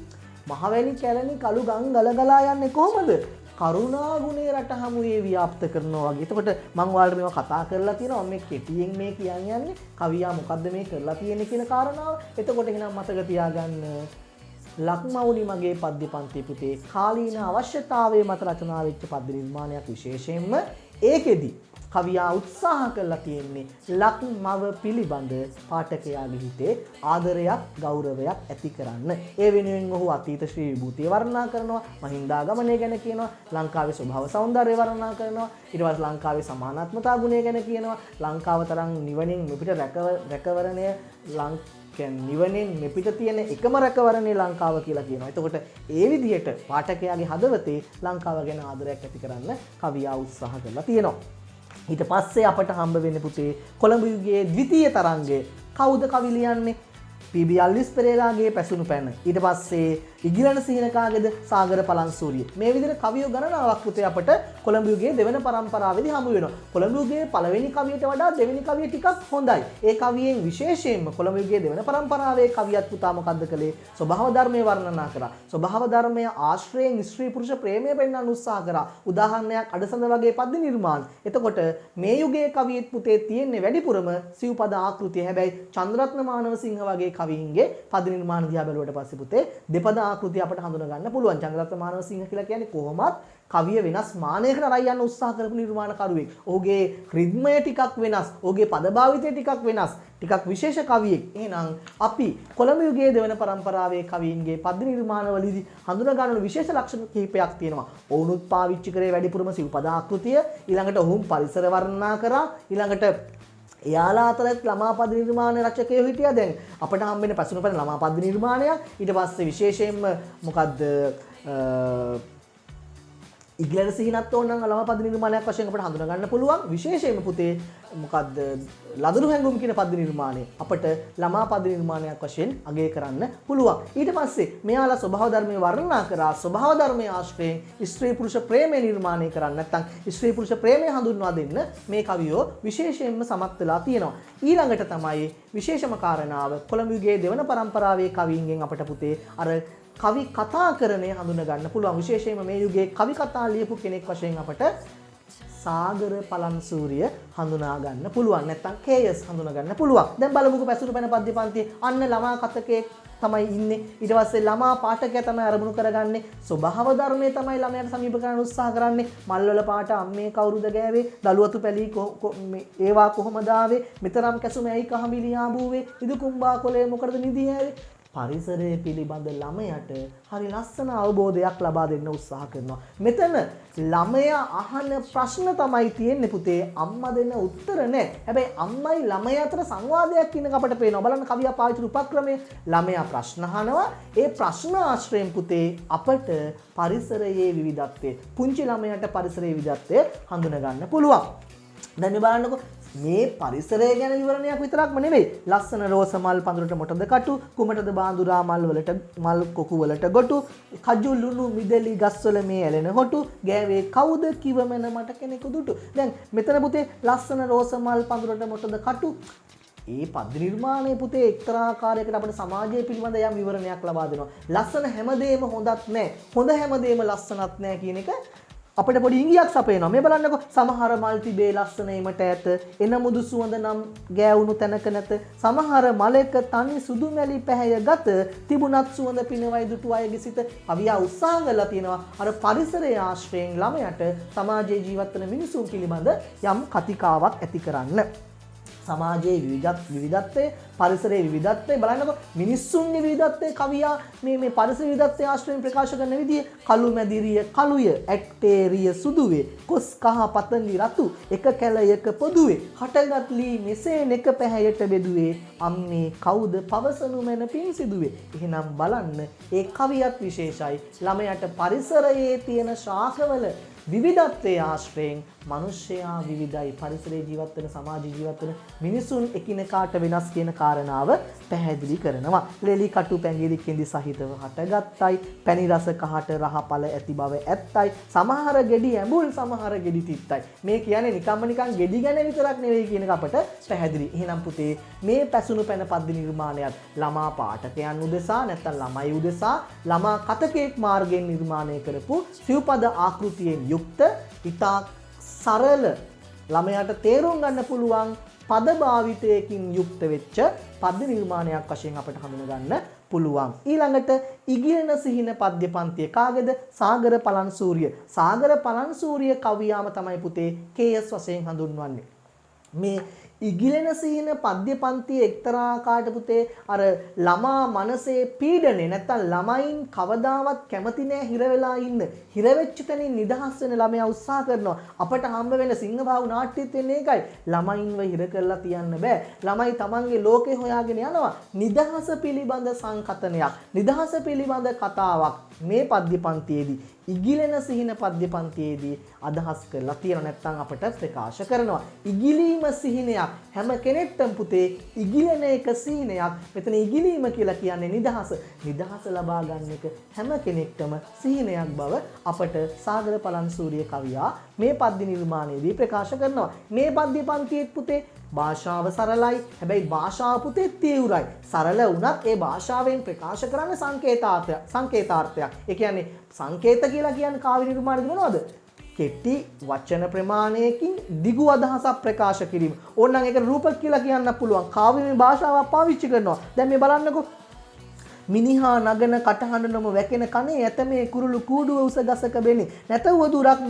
මහවැලි කැලණි කළු ගංගල ගලා යන්නේ කොහොමද? කරුණා ගුණේ රට හමුවේ ව්‍යාප්ත කරනවා වගේ. එතකොට මම ඔයාලට මේවා කතා කරලා තියෙනවා. මේ කෙටියෙන් මේ කියන්නේ කවියා මොකද්ද මේ කරලා තියෙන්නේ කියන කාරණාව. එතකොට එහෙනම් මතක තියාගන්න ලක්මවුනි මගේ පද්‍ය පන්ති පුතේ කාලීන අවශ්‍යතාවයේ මත රචනා වෙච්ච පද්‍ය නිර්මාණයක්. විශේෂයෙන්ම ඒකෙදි කවියා උත්සාහ කරලා තියෙන්නේ ලක්මව පිළිබඳ පාඨකයාගේ හිතේ ආදරයක් ගෞරවයක් ඇති කරන්න. ඒ වෙනුවෙන් ඔහු අතීත ශ්‍රී විභූතිය වර්ණනා කරනවා, මහින්දාගමනය ගැන කියනවා, ලංකාවේ ස්වභාව සෞන්දර්යය වර්ණනා කරනවා, ඊට පස්සේ ලංකාවේ සමානාත්මතා ගුණය ගැන කියනවා, ලංකාව තරම් නිවනින් මෙපිට රැකවරණය නිවනෙන් මෙපිට තියෙන එකම රැකවරණේ ලංකාව කියලා කියනවා. එතකොට ඒ විදිහට පාඨකයාගේ හදවතේ ලංකාව ගැන ආදරයක් ඇති කරන්න කවියා උත්සාහ කරලා තියෙනවා. ඊට පස්සේ අපට හම්බ වෙන්නේ පුතේ කොළඹ යුගයේ ද්විතීය තරංගය. කවුද කවි ලියන්නේ? පී.බී. අල්විස් පෙරේරාගේ පැසුණු පැන. ඊට පස්සේ ඉගිලන සිහිනකාගේද සාගර පලන්සූරිය. මේ විදිහට කවියෝ ගණනාවක් පුතේ අපට කොළඹ යුගයේ දෙවන පරම්පරාවේදී හමු වෙනවා. කොළඹ යුගයේ පළවෙනි කවියට වඩා දෙවෙනි කවිය ටිකක් හොඳයි. ඒ කවියෙන් විශේෂයෙන්ම කොළඹ යුගයේ දෙවන පරම්පරාවේ කවියත් පුතා මොකද්ද කළේ? ස්වභාව ධර්මයේ වර්ණනා කරා. ස්වභාව ධර්මයේ ආශ්‍රයෙන් ස්ත්‍රී පුරුෂ ප්‍රේමය පෙන්වන්න උත්සාහ කරා. උදාහරණයක් අඩසඳ වගේ පද්‍ය නිර්මාණ. එතකොට මේ යුගයේ කවියෙත් පුතේ තියෙන්නේ වැඩිපුරම සිව්පද ආකෘතිය. හැබැයි චන්ද්‍රරත්න මානවසිංහ වගේ කවීන්ගේ පද්‍ය නිර්මාණ දිහා බැලුවට පස්සේ පුතේ දෙපද ආකෘතිය අපට හඳුනා ගන්න පුළුවන්. චන්ද්‍රරත්න මානවසිංහ කියලා කියන්නේ කොහොමත් කවිය වෙනස් මානයකට අරයි යන්න උත්සාහ කරපු නිර්මාණකරුවෙක්. ඔහුගේ රිද්මය ටිකක් වෙනස්, ඔහුගේ පද භාවිතය ටිකක් වෙනස්, ටිකක් විශේෂ කවියෙක්. එහෙනම් අපි කොළඹ යුගයේ දෙවන පරම්පරාවේ කවීන්ගේ පද්‍ය නිර්මාණවලදී හඳුනා ගන්න විශේෂ ලක්ෂණ කිහිපයක් තියෙනවා. ඔවුනුත් පාවිච්චි කරේ වැඩිපුරම සිව්පද ආකෘතිය, ඊළඟට ඔවුන් පරිසර වර්ණනා කරා, ඊළඟට එයාලා අතරත් ළමා පද්‍ය නිර්මාණ රචකයෝ හිටියා. දැන් අපට හම්බෙන්නේ පැසුණු පැන ළමා පද්‍ය නිර්මාණයක්. ඊට පස්සේ විශේෂයෙන්ම මොකද්ද ඉගිලන සිහිනත් ඕනනම් ළමා පද්‍ය නිර්මාණයක් වශයෙන් අපට හඳුනා ගන්න පුළුවන්. විශේෂයෙන්ම පුතේ මොකද්ද ලදරු හැඟුම් කියන පද්‍ය නිර්මාණය අපට ළමා පද්‍ය නිර්මාණයක් වශයෙන් අගය කරන්න පුළුවන්. ඊට පස්සේ මෙයාලා ස්වභාව ධර්මයේ වර්ණනා කරා. ස්වභාව ධර්මයේ ආශ්‍රයෙන් ස්ත්‍රී පුරුෂ ප්‍රේමය නිර්මාණය කරන්න නැත්නම් ස්ත්‍රී පුරුෂ ප්‍රේමය හඳුන්වා දෙන්න මේ කවියෝ විශේෂයෙන්ම සමත් වෙලා තියෙනවා. ඊළඟට තමයි විශේෂම කාරණාව කොළඹ යුගයේ දෙවන පරම්පරාවේ කවීන්ගෙන් අපට පුතේ අර කවි කතාකරණය හඳුනා ගන්න පුළුවන්. විශේෂයෙන්ම මේ යුගයේ කවි කතා ලියපු කෙනෙක් වශයෙන් අපට සාගර පලන්සූරිය හඳුනා ගන්න පුළුවන්. නැත්නම් කේයස් හඳුනා ගන්න පුළුවන්. දැන් බලමුකෝ පැසුණු පැන පද්‍ය පන්තියේ අන්න ළමා කතකේ තමයි ඉන්නේ. ඊට පස්සේ ළමා පාඨකයා තමයි අරමුණු කරගන්නේ. ස්වභාව ධර්මයේ තමයි ළමයාට සමීප කරන්න උත්සාහ කරන්නේ. මල්වල පාට අම්මේ කවුරුද ගෑවේ? දලුවතු පැලී ඒවා කොහොමද ආවේ? මෙතරම් කැසුම ඇයි කහමිලි ආබුවේ? ඉදුකුම්බා කොලේ මොකටද නිදි ඇවේ? පරිසරය පිළිබඳ ළමයට හරි ලස්සන අවබෝධයක් ලබා දෙන්න උත්සාහ කරනවා. මෙතන ළමයා අහන ප්‍රශ්න තමයි තියෙන්නේ පුතේ. අම්මා දෙන උත්තර නෑ. හැබැයි අම්මයි ළමයා අතර සංවාදයක් කියන එක අපට පේනවා. බලන්න කවියා පාවිච්චි උපක්‍රමය. ළමයා ප්‍රශ්න අහනවා. ඒ ප්‍රශ්න ආශ්‍රයෙන් පුතේ අපට පරිසරයේ විවිධත්වය, පුංචි ළමයාට පරිසරයේ විවිධත්වය හඳුනා ගන්න පුළුවන්. දැන් මේ බලන්නකෝ මේ පරිසරය ගැන විවරණයක් විතරක්ම නෙවෙයි. ලස්සන රෝස මල් පඳුරට මොටද කටු, කුමටද බාඳුරා මල් වලට මල් කොකු වලට ගොටු, කජු ලුණු මිදලි ගස්වල මේ ඇලෙන හොටු, ගෑවේ කවුද කිවමන මට කෙනෙකු දුටු. දැන් මෙතන පුතේ ලස්සන රෝස මල් පඳුරට මොටද කටු. ඒ පද්‍ය නිර්මාණය පුතේ එක්තරා ආකාරයකට අපේ සමාජය පිළිබඳ යම් විවරණයක් ලබා දෙනවා. ලස්සන හැමදේම හොඳත් නැහැ. හොඳ හැමදේම ලස්සනත් නැහැ කියන එක අපිට පොඩි ඉඟියක් සපයනවා. මේ බලන්නකො සමහර මල් තිබේ ලස්සනීමට ඇත, එන මුදු සුවඳ නම් ගෑවුණු තැනක නැත. සමහර මලක තනි සුදු මැලි පැහැය ගත, තිබුණත් සුවඳ පිනවයි දුටු අයගේ සිත. කවියා උත්සාහ කරලා තියෙනවා අර පරිසරයේ ආශ්‍රයෙන් ළමයට සමාජයේ ජීවත් වෙන මිනිසුන් පිළිබඳ යම් කතිකාවක් ඇති කරන්න. සමාජයේ විවිධත්වය, පරිසරයේ විවිධත්වය බලන්නකො මිනිස්සුන්ගේ විවිධත්වය කවියා මේ පරිසර විවිධත්වය ආශ්‍රයෙන් ප්‍රකාශ කරන විදිය කළු මැදිරිය කළුය, ඇක්ටේරිය සුදුවේ, කොස් කහ පතංගි රතු, එක කැලයක පොදුවේ, හටගත් ලී මෙසේ නෙක පැහැයට බෙදුවේ, අම්මේ කවුද පවසනු මැන පින් සිදුවේ. එහෙනම් බලන්න ඒ කවියත් විශේෂයි. ළමයට පරිසරයේ තියෙන ශාඛවල විවිධත්වයේ ආශ්‍රයෙන් මිනිසයා විවිධයි. පරිසරයේ ජීවත් වෙන, සමාජයේ ජීවත් වෙන මිනිසුන් එකිනෙකාට වෙනස් කියන කාරණාව පැහැදිලි කරනවා. ලෙලි කටු පැංගිරි කිඳි සහිතව හටගත්තයි, පැණි රස කහට රහපල ඇති බව ඇත්තයි, සමහර ගෙඩි ඇඹුල් සමහර ගෙඩි තිත්තයි. මේ කියන්නේ නිකන් ගෙඩි ගැන විතරක් නෙවෙයි කියන එක අපට පැහැදිලි. එහෙනම් පුතේ මේ පැසුණු පැන පද්‍ය නිර්මාණයත් ළමා පාඨකයන් උදෙසා නැත්නම් ළමයි උදෙසා ළමා කතකෙක් මාර්ගයෙන් නිර්මාණය කරපු සිව්පද ආකෘතියෙන් යුක්ත ඉතා සරල ළමයාට තේරුම් ගන්න පුළුවන් පද භාවිතයකින් යුක්ත වෙච්ච පද්‍ය නිර්මාණයක් වශයෙන් අපට හඳුනා ගන්න පුළුවන්. ඊළඟට ඉගිලෙන සිහින පද්‍ය පන්තිය කාගේද? සාගර පලන්සූරිය. සාගර පලන්සූරිය කවියාම තමයි පුතේ KS වශයෙන් හඳුන්වන්නේ. මේ ඉගිලෙන සිහින පද්‍ය පන්තියේ එක්තරා ආකාරයකට පුතේ අර ළමා මනසේ පීඩනේ නැත්තම් ළමයින් කවදාවත් කැමති නෑ හිර වෙලා ඉන්න. හිර වෙච්ච තැනින් නිදහස් වෙන ළමයා උත්සාහ කරනවා. අපට හම්බ වෙන සිංහබාහු නාට්‍යෙත් වෙන්නේ ඒකයි. ළමයින්ව හිර කරලා තියන්න බෑ. ළමයි තමන්ගේ ලෝකේ හොයාගෙන යනවා. නිදහස පිළිබඳ සංකතනයක්, නිදහස පිළිබඳ කතාවක් මේ පද්‍ය පන්තියේදී ඉගිලෙන සිහින පද්‍ය පන්තියේදී අදහස් කරලා තියෙනවා. නැත්නම් අපට ප්‍රකාශ කරනවා. ඉගිලීම සිහිනයක්. හැම කෙනෙක්ටම පුතේ ඉගිලෙන එක සිහිනයක්. මෙතන ඉගිලීම කියලා කියන්නේ නිදහස. නිදහස ලබා ගන්න එක හැම කෙනෙක්ටම සිහිනයක් බව අපට සාගර පලන්සූරිය කවියා මේ පද්‍ය නිර්මාණයේදී ප්‍රකාශ කරනවා. මේ පද්‍ය පන්තියේ පුතේ භාෂාව සරලයි. හැබැයි භාෂාව පුතේ තීව්‍රයි. සරල වුණත් ඒ භාෂාවෙන් ප්‍රකාශ කරන්නේ සංකේතාර්ථයක්. ඒ කියන්නේ සංකේත කියලා කියන්නේ කාව්‍ය නිර්මාණයද මොනවද? කෙටි වචන ප්‍රමාණයකින් දිගු අදහසක් ප්‍රකාශ කිරීම. ඕනනම් ඒක රූපක කියලා කියන්න පුළුවන්. කාව්‍යමය භාෂාවක් පාවිච්චි කරනවා. දැන් මේ බලන්නකෝ. මිනිහා නගන කටහඬනම වැකෙන කනේ ඇත මේ කුරුළු කූඩුව උස ගසක බෙනේ. නැතව දුරක්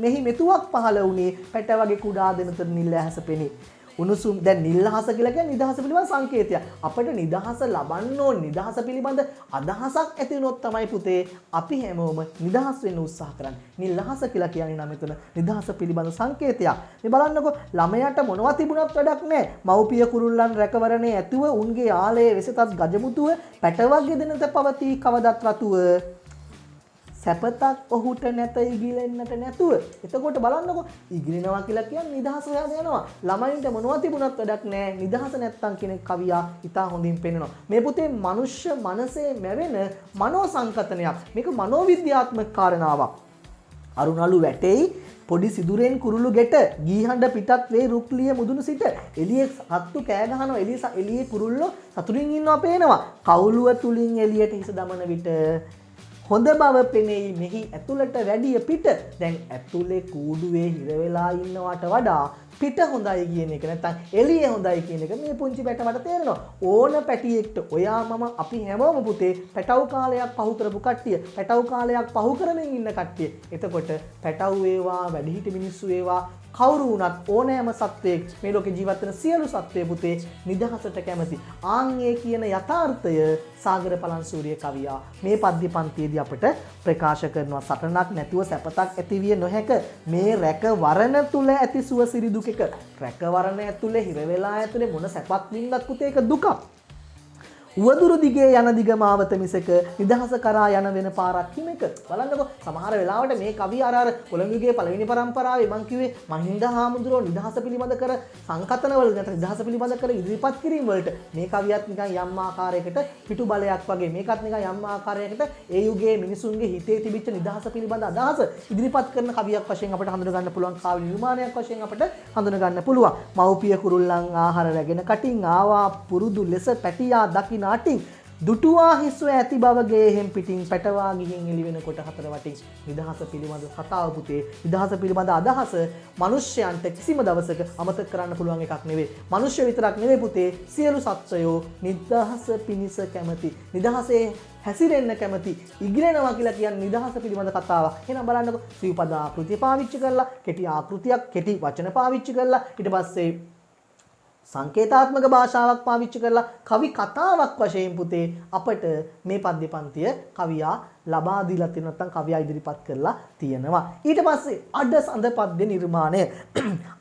මෙහි මෙතුවක් පහළ වුණේ පැට වගේ කුඩා දෙනතර නිල් ඇහැස පෙනේ. උණුසුම් දැන් නිල්හස කියලා කියන්නේ නිදහස පිළිබඳ සංකේතයක්. අපිට නිදහස ලබන්න ඕන නිදහස පිළිබඳ අදහසක් ඇති වුණොත් තමයි පුතේ අපි හැමෝම නිදහස් වෙන්න උත්සාහ කරන්නේ. නිල්හස කියලා කියන්නේ නම් මෙතන නිදහස පිළිබඳ සංකේතයක්. මේ බලන්නකෝ ළමයාට මොනවා තිබුණත් වැඩක් නැහැ. මව්පිය කුරුල්ලන් රැකවරණේ ඇතුව උන්ගේ ආලයේ වෙසතත් ගජමුතුව පැටවගේ දෙනත පවතී කවදත් රතුව. සැපතක් ඔහුට නැත ඉගිලෙන්නට නැතුව. එතකොට බලන්නකො ඉගිලෙනවා කියලා කියන්නේ නිදහස හොයාගෙන යනවා. ළමයින්ට මොනවා තිබුණත් වැඩක් නැහැ. නිදහස නැත්තම් කෙනෙක් කවියා ඉතා හොඳින් පෙන්නනවා. මේ පුතේ මනුෂ්‍ය මනසේ මැවෙන මනෝ සංකතනයක්. මේක මනෝවිද්‍යාත්මක කාරණාවක්. අරුණලු වැටෙයි පොඩි සිදුරෙන් කුරුළු ගෙට ගීහඬ පිටත් වේ රුක්ලිය මුදුන සිට එළියේ සත්තු කෑ ගහනවා. එළියේ කුරුල්ලෝ සතුටින් ඉන්නවා පේනවා. කවුළුව තුලින් එළියට හිස දමන විට හොඳ බව පෙනෙයි මෙහි ඇතුළට වැඩිය පිට. දැන් ඇතුලේ කූඩුවේ හිර වෙලා ඉන්නවට වඩා පිට හොඳයි කියන එක නැත්නම් එළිය හොඳයි කියන එක මේ පුංචි පැටවට තේරෙනවා. ඕන පැටියෙක්ට ඔයා මම අපි හැමෝම පුතේ පැටව් කාලයක් පහු කරපු කට්ටිය, පැටව් කාලයක් පහු කරමින් ඉන්න කට්ටිය. එතකොට පැටව් වේවා, වැඩිහිටි මිනිස්සු වේවා, කවුරු වුණත් ඕනෑම සත්වයෙක් මේ ලෝකේ ජීවත් වෙන සියලු සත්වය පුතේ නිදහසට කැමති. ආන්ගේ කියන යථාර්ථය සාගර පලන්සූරිය කවියා මේ පද්‍ය පන්තියේදී අපට ප්‍රකාශ කරනවා. සටනක් නැතුව සැපතක් ඇතිවිය නොහැක. මේ රැකවරණ තුල ඇති සුව සිරි දුකක. රැකවරණ ඇතුලේ හිර වෙලා ඇතුලේ මොන සැපක් වින්දත් පුතේ ඒක දුකක්. උවදුරු දිගේ යන දිගමාවත මිසක නිදහස කරා යන වෙන පාරක් හිමක. බලන්නකො සමහර වෙලාවට මේ කවිය අර කොළඹගේ පළවෙනි පරම්පරාවේ මං කිව්වේ මහින්ද හාමුදුරුවෝ නිදහස පිළිබඳ කර සංකතනවල නැත්නම් නිදහස පිළිබඳ කර ඉදිරිපත් කිරීම වලට මේ කවියත් නිකන් යම් ආකාරයකට පිටු බලයක් වගේ මේකත් නිකන් යම් ආකාරයකට ඒ යුගයේ මිනිසුන්ගේ හිතේ තිබිච්ච නිදහස පිළිබඳ අදහස ඉදිරිපත් කරන කවියක් වශයෙන් අපිට හඳුන ගන්න පුළුවන්. කාව්‍ය නිර්මාණයක් වශයෙන් අපිට හඳුන ගන්න පුළුවන්. මව්පිය කුරුල්ලන් ආහාර රැගෙන කටින් ආවා පුරුදු ලෙස පැටියා දකින අටින් දුටුවා හිස්ව ඇති බවගේ එහෙම් පිටින් පැටවා ගිහින් එළි වෙනකොට හතර වටින් නිදහස පිළිබඳ කතාව පුතේ. නිදහස පිළිබඳ අදහස මිනිස්යන්ට කිසිම දවසක අමතක කරන්න පුළුවන් එකක් නෙවෙයි. මිනිස්සු විතරක් නෙවෙයි පුතේ, සියලු සත්වයෝ නිදහස පිණිස කැමති, නිදහසේ හැසිරෙන්න කැමති, ඉගිලෙනවා කියලා කියන්නේ නිදහස පිළිබඳ කතාවක්. එහෙනම් බලන්නකො ශ්‍රීපද ආකෘතිය පාවිච්චි කරලා, කෙටි ආකෘතියක්, කෙටි වචන පාවිච්චි කරලා, ඊට පස්සේ සංකේතාත්මක භාෂාවක් පාවිච්චි කරලා කවි කතාවක් වශයෙන් පුතේ අපට මේ පද්‍ය පන්තිය කවියා ලබා දීලා තියෙන නැත්නම් කවියා ඉදිරිපත් කරලා තියෙනවා. ඊට පස්සේ අඩසඳ පද්‍ය නිර්මාණය.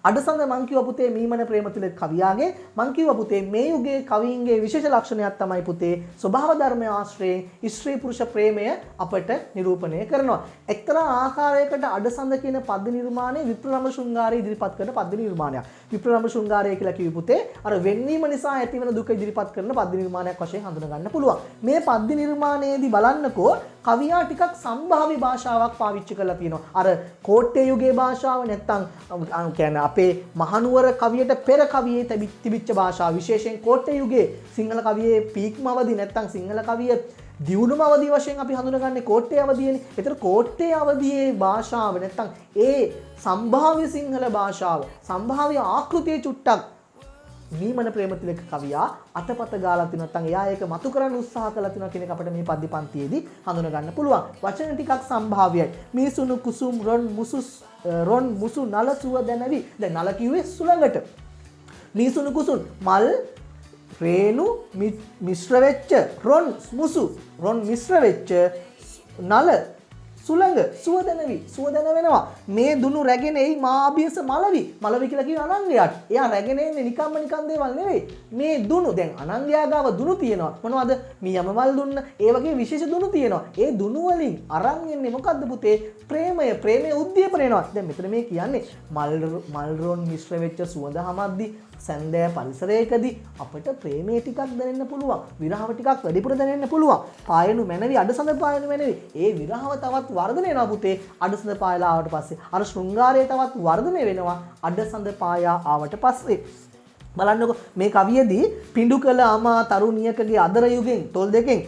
අඩසඳ මං කිව්වා පුතේ මීමන ප්‍රේමතිලක කවියාගේ මං කිව්වා පුතේ මේ යුගයේ කවීන්ගේ විශේෂ ලක්ෂණයක් තමයි පුතේ ස්වභාව ධර්ම ආශ්‍රයෙන් ස්ත්‍රී පුරුෂ ප්‍රේමය අපට නිරූපණය කරනවා. එක්තරා ආකාරයකට අඩසඳ කියන පද්‍ය නිර්මාණය විප්‍රලම්භ ශෘංගාරය ඉදිරිපත් කරන පද්‍ය නිර්මාණයක්. විප්‍රලම්භ ශෘංගාරය කියලා කිව්වේ පුතේ අර වෙන්වීම නිසා ඇතිවන දුක ඉදිරිපත් කරන පද්‍ය නිර්මාණයක් වශයෙන් හඳුනා ගන්න පුළුවන්. මේ පද්‍ය නිර්මාණයේදී බලන්නකෝ කවියා ටිකක් සම්භාව්‍ය භාෂාවක් පාවිච්චි කරලා තියෙනවා. අර කෝට්ටේ යුගයේ භාෂාව නැත්තම් කියන්නේ අපේ මහනුවර කවියට පෙර කවියේ තිබිච්ච භාෂාව, විශේෂයෙන් කෝට්ටේ යුගයේ සිංහල කවියේ පීක්ම අවදි නැත්තම් සිංහල කවිය දියුණුම අවදි වශයෙන් අපි හඳුනගන්නේ කෝට්ටේ අවදියනේ. ඒතර කෝට්ටේ අවදියේ භාෂාව නැත්තම් ඒ සම්භාව්‍ය සිංහල භාෂාව, සම්භාව්‍ය ආකෘතිය චුට්ටක් මීමන ප්‍රේමතිලක කවියා අතපත ගාලා තිනු නැත්නම් එයා ඒක මතු කරන්න උත්සාහ කළා තිනවා කියන එක අපිට මේ පද්‍ය පන්තියේදී හඳුනා ගන්න පුළුවන්. වචන ටිකක් සම්භාව්‍යයි. මිසුණු කුසුම් රොන් මුසු නල සුව දැනවි. දැන් නල කිව්වේ සුළඟට. මිසුණු කුසුම් මල් රේණු මිශ්‍ර වෙච්ච රොන් මිශ්‍ර වෙච්ච නල සුළඟ සුව දැන වෙනවා. මේ දුනු රැගෙන එයි මාභියස මලවි කියලා කියන අනංගයාට. එයා රැගෙන එන්නේ නිකන් දේවල් නෙවෙයි. මේ දුනු දැන් අනංගයා ගාව දුනු තියෙනවා. මොනවද? මේ යමවල් දුන්න. ඒ වගේ විශේෂ දුනු තියෙනවා. ඒ දුනු වලින් අරන් එන්නේ මොකද්ද පුතේ? ප්‍රේමය උද්දීපන වෙනවා. දැන් මෙතන මේ කියන්නේ මල් රොන් මිශ්‍ර වෙච්ච සුවඳ හමද්දි සැන්දෑ පරිසරයකදී අපිට ප්‍රේමයේ ටිකක් දැනෙන්න පුළුවන්. විරහව ටිකක් වැඩිපුර දැනෙන්න පුළුවන්. පායනු මැනවි අඩසඳ පායනු මැනවි. ඒ විරහව තවත් වර්ධනය වෙනවා පුතේ අඩසඳ පායලා ආවට පස්සේ. අර ශෘංගාරය තවත් වර්ධනය වෙනවා අඩසඳ පායා ආවට පස්සේ. බලන්නකො මේ කවියේදී පිඬු කළ අමා තරුණියකගේ අදර යුගෙන් තොල් දෙකෙන්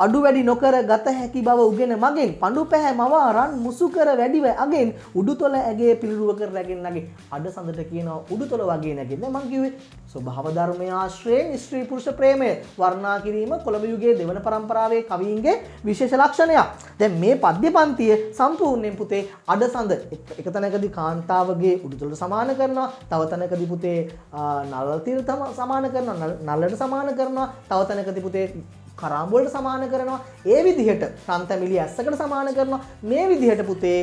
අඩු වැඩි නොකර ගත හැකි බව උගෙන මගෙන් පඳු පැහැ මවා රන් මුසු කර වැඩිව අගෙන් උඩුතොල ඇගේ පිළිරුව කර රැගෙන නැගේ. අඩසඳට කියනවා උඩුතොල වගේ නැගෙන්නේ. මං කිව්වේ ස්වභාව ධර්මයේ ආශ්‍රයෙන් ස්ත්‍රී පුරුෂ ප්‍රේමය වර්ණනා කිරීම කොළඹ යුගයේ දෙවන පරම්පරාවේ කවීන්ගේ විශේෂ ලක්ෂණයක්. දැන් මේ පද්‍ය පන්තිය සම්පූර්ණයෙන් පුතේ අඩසඳ එක තැනකදී කාන්තාවගේ උඩුතොලට සමාන කරනවා, තව තැනකදී පුතේ නළල තීර සමාන කරනවා, නළලට සමාන කරනවා, තව තැනකදී පුතේ කරාඹුවලට සමාන කරනවා. ඒ විදිහට රන්තැමිලි ඇස්සකට සමාන කරනවා. මේ විදිහට පුතේ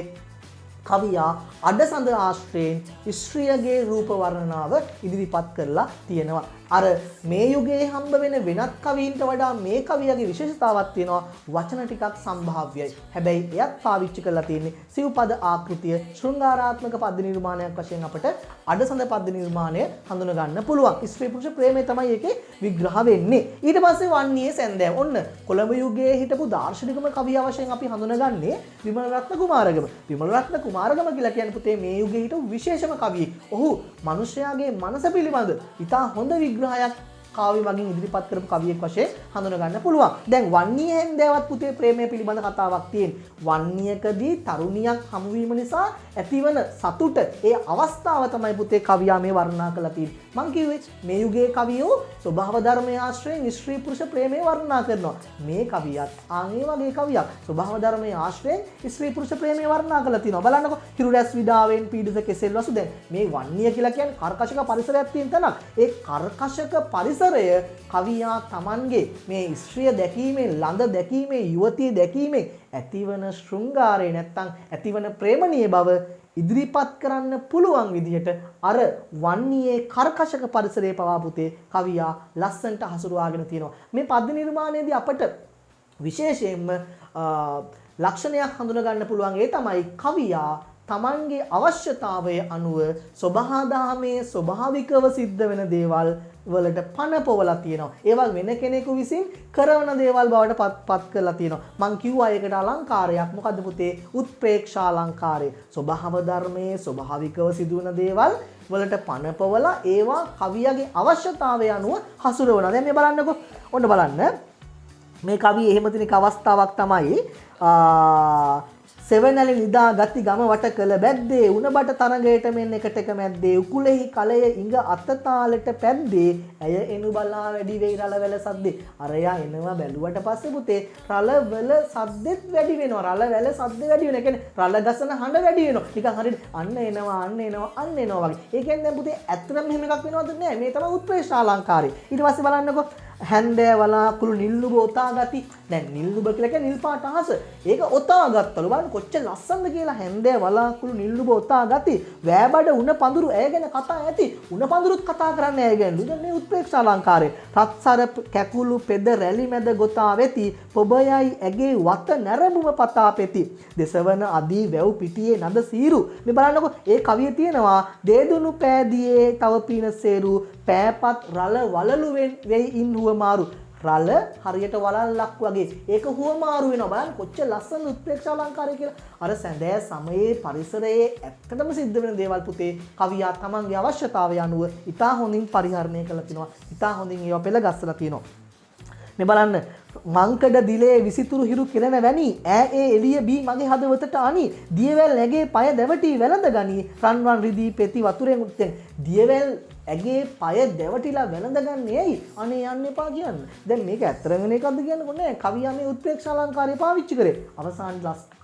කවියා අඩසඳ ආශ්‍රයෙන් ස්ත්‍රියගේ රූප වර්ණනාව ඉදිරිපත් කරලා තියෙනවා. අර මේ යුගයේ හම්බ වෙන වෙනත් කවීන්ට වඩා මේ කවියගේ විශේෂතාවක් තියෙනවා. වචන ටිකක් සම්භාව්‍යයි. හැබැයි එයත් පාවිච්චි කරලා තියෙන්නේ සිව්පද ආකෘතිය ශෘංගාරාත්මක පද්‍ය නිර්මාණයක් වශයෙන් අපට අඩසඳ පද්‍ය නිර්මාණය හඳුන ගන්න පුළුවන්. ස්ත්‍රී පුරුෂ ප්‍රේමය තමයි ඒකේ විග්‍රහ වෙන්නේ. ඊට පස්සේ වන්නේ සැන්දෑව. ඔන්න කොළඹ යුගයේ හිටපු දාර්ශනිකම කවියා වශයෙන් අපි හඳුනගන්නේ විමල රත්න කුමාරගම. විමල රත්න කුමාරගම කියලා කියන්නේ පුතේ මේ යුගයේ හිටපු විශේෂම කවියෙක්. ඔහු මිනිස්යාගේ මනස පිළිබඳ ඉතා හොඳ විග්‍රහයක් කාව්‍ය මගින් ඉදිරිපත් කරපු කවියෙක් වශයෙන් හඳුනා ගන්න පුළුවන්. දැන් වන්නිය හැන්දෑවත් පුතේ ප්‍රේමය පිළිබඳ කතාවක් තියෙනවා. වන්නියකදී තරුණියක් හමු වීම නිසා ඇතිවන සතුට ඒ අවස්ථාව තමයි පුතේ කවියා මේ වර්ණනා කරලා තියෙන්නේ. මං කිව්වේ මේ යුගයේ කවියෝ ස්වභාව ධර්මයේ ආශ්‍රයෙන් ස්ත්‍රී පුරුෂ ප්‍රේමය වර්ණනා කරනවා. මේ කවියත් ආන්ගේ වගේ කවියක්. ස්වභාව ධර්මයේ ආශ්‍රයෙන් ස්ත්‍රී පුරුෂ ප්‍රේමය වර්ණනා කරලා තිනවා. බලන්නකෝ හිරු රැස් විඩාවෙන් පීඩිත කෙසෙල් වසු දැන් මේ වන්නිය කියලා කියන්නේ කර්කශක පරිසරයක් තියෙන තැනක්. ඒ කර්කශක පරිසරය කවියා Tamanගේ මේ ස්ත්‍රිය දැකීමෙන් ළඳ දැකීමෙන් යුවතිය දැකීමෙන් ඇතිවන ශෘංගාරය නැත්තම් ඇතිවන ප්‍රේමණීය බව ඉදිරිපත් කරන්න පුළුවන් විදිහට අර වන්නියේ කර්කශක පරිසරයේ පවා පුතේ කවියා ලස්සනට හසුරුවාගෙන තියෙනවා. මේ පද්‍ය නිර්මාණයේදී අපට විශේෂයෙන්ම ලක්ෂණයක් හඳුනා ගන්න පුළුවන් ඒ තමයි කවියා Tamanගේ අවශ්‍යතාවය අනුව සබහාදහමේ ස්වභාවිකව සිද්ධ වෙන දේවල් වලට පණ පොවලා තියෙනවා. ඒවා වෙන කෙනෙකු විසින් කරන දේවල් බවට පත් කරලා තියෙනවා. මං කිව්වා ඒකට අලංකාරයක්. මොකද්ද පුතේ? උත්ප්‍රේක්ෂා අලංකාරය. ස්වභාව ධර්මයේ ස්වභාවිකව සිදුවන දේවල් වලට පණ පොවලා ඒවා කවියගේ අවශ්‍යතාවය අනුව හසුරවනවා. දැන් මේ බලන්නකෝ. ඔන්න බලන්න. මේ කවියේ එහෙම තියෙන අවස්ථාවක් තමයි සෙවණැලි නිදා ගති ගම වට කළ බැද්දේ උණබට තරඟයට මෙන් එකටක මැද්දේ උකුලෙහි කලය ඉඟ අතතාලෙට පැද්දේ ඇය එනු බලා වැඩි වෙයි රළවැල සද්දේ. අරයා එනවා බැලුවට පස්සේ පුතේ රළවැල සද්දෙත් වැඩි වෙනවා. රළවැල සද්ද වැඩි වෙනවා. ඒ කියන්නේ රළ ගසන හඬ වැඩි වෙනවා. නිකන් හරියට අන්න එනවා වගේ. ඒ කියන්නේ දැන් පුතේ ඇත්තටම මෙහෙම එකක් වෙනවද නෑ. මේ තමයි උත්ප්‍රේක්ෂා අලංකාරය. ඊට පස්සේ බලන්නකෝ හැන්දෑ වලාකුළු නිල්නුබ ඔතා ගති. දැන් නිල්නුබ කියලා කියන්නේ නිල් පාට අහස. ඒක ඔතා ගත්තලු. බලන්න කොච්චර ලස්සනද කියලා. හැන්දෑ වලාකුළු නිල්නුබ ඔතා ගති. වෑබඩ උණ පඳුරු ඇය ගැන කතා ඇති. උණ පඳුරුත් කතා කරන්නේ ඇය ගැන. දැන් මේ උත්ප්‍රේක්ෂා අලංකාරය. රත්සර කැකුළු පෙද රැලි මැද ගොතා වෙති. පොබයයි ඇගේ වත නැරඹුම පතා පෙති. දෙසවන අදී වැව් පිටියේ නද සීරු. මේ බලන්නකො ඒ කවිය තියෙනවා දේදුණු පෑදියේ තව පිනසේරු පෑපත් රළ වලලු වෙයි ඉන් මාරු. රළ හරියට වලල්ලක් වගේ ඒක හුවමාරු වෙනවා. බලන්න කොච්චර ලස්සන උත්ප්‍රේක්ෂා අලංකාරය කියලා. අර සැඳෑ සමයේ පරිසරයේ ඇත්තටම සිද්ධ වෙන දේවල් පුතේ කවියා තමන්ගේ අවශ්‍යතාවය අනුව ඉතා හොඳින් පරිහරණය කරලා තිනවා. ඉතා හොඳින් ඒවා පෙළ ගස්සලා තිනවා. මේ බලන්න මංකඩ දිලේ විසිතුරු හිරු කෙලෙන වැනි ඈ ඒ එළිය බී මගේ හදවතට අනි දියවැල් ඇගේ පය දැවටි වැළඳ ගනි රන්වන් රිදී පෙති වතුරෙන් උත්තෙන් දියවැල් ඇගේ පය දැවටිලා වැළඳගන්නේ ඇයි? අනේ යන්න එපා කියන්න. දැන් මේක ඇත්තටම එකක්ද කියන්නකො නෑ. කවියා මේ උත්ප්‍රේක්ෂා අලංකාරය පාවිච්චි කරේ.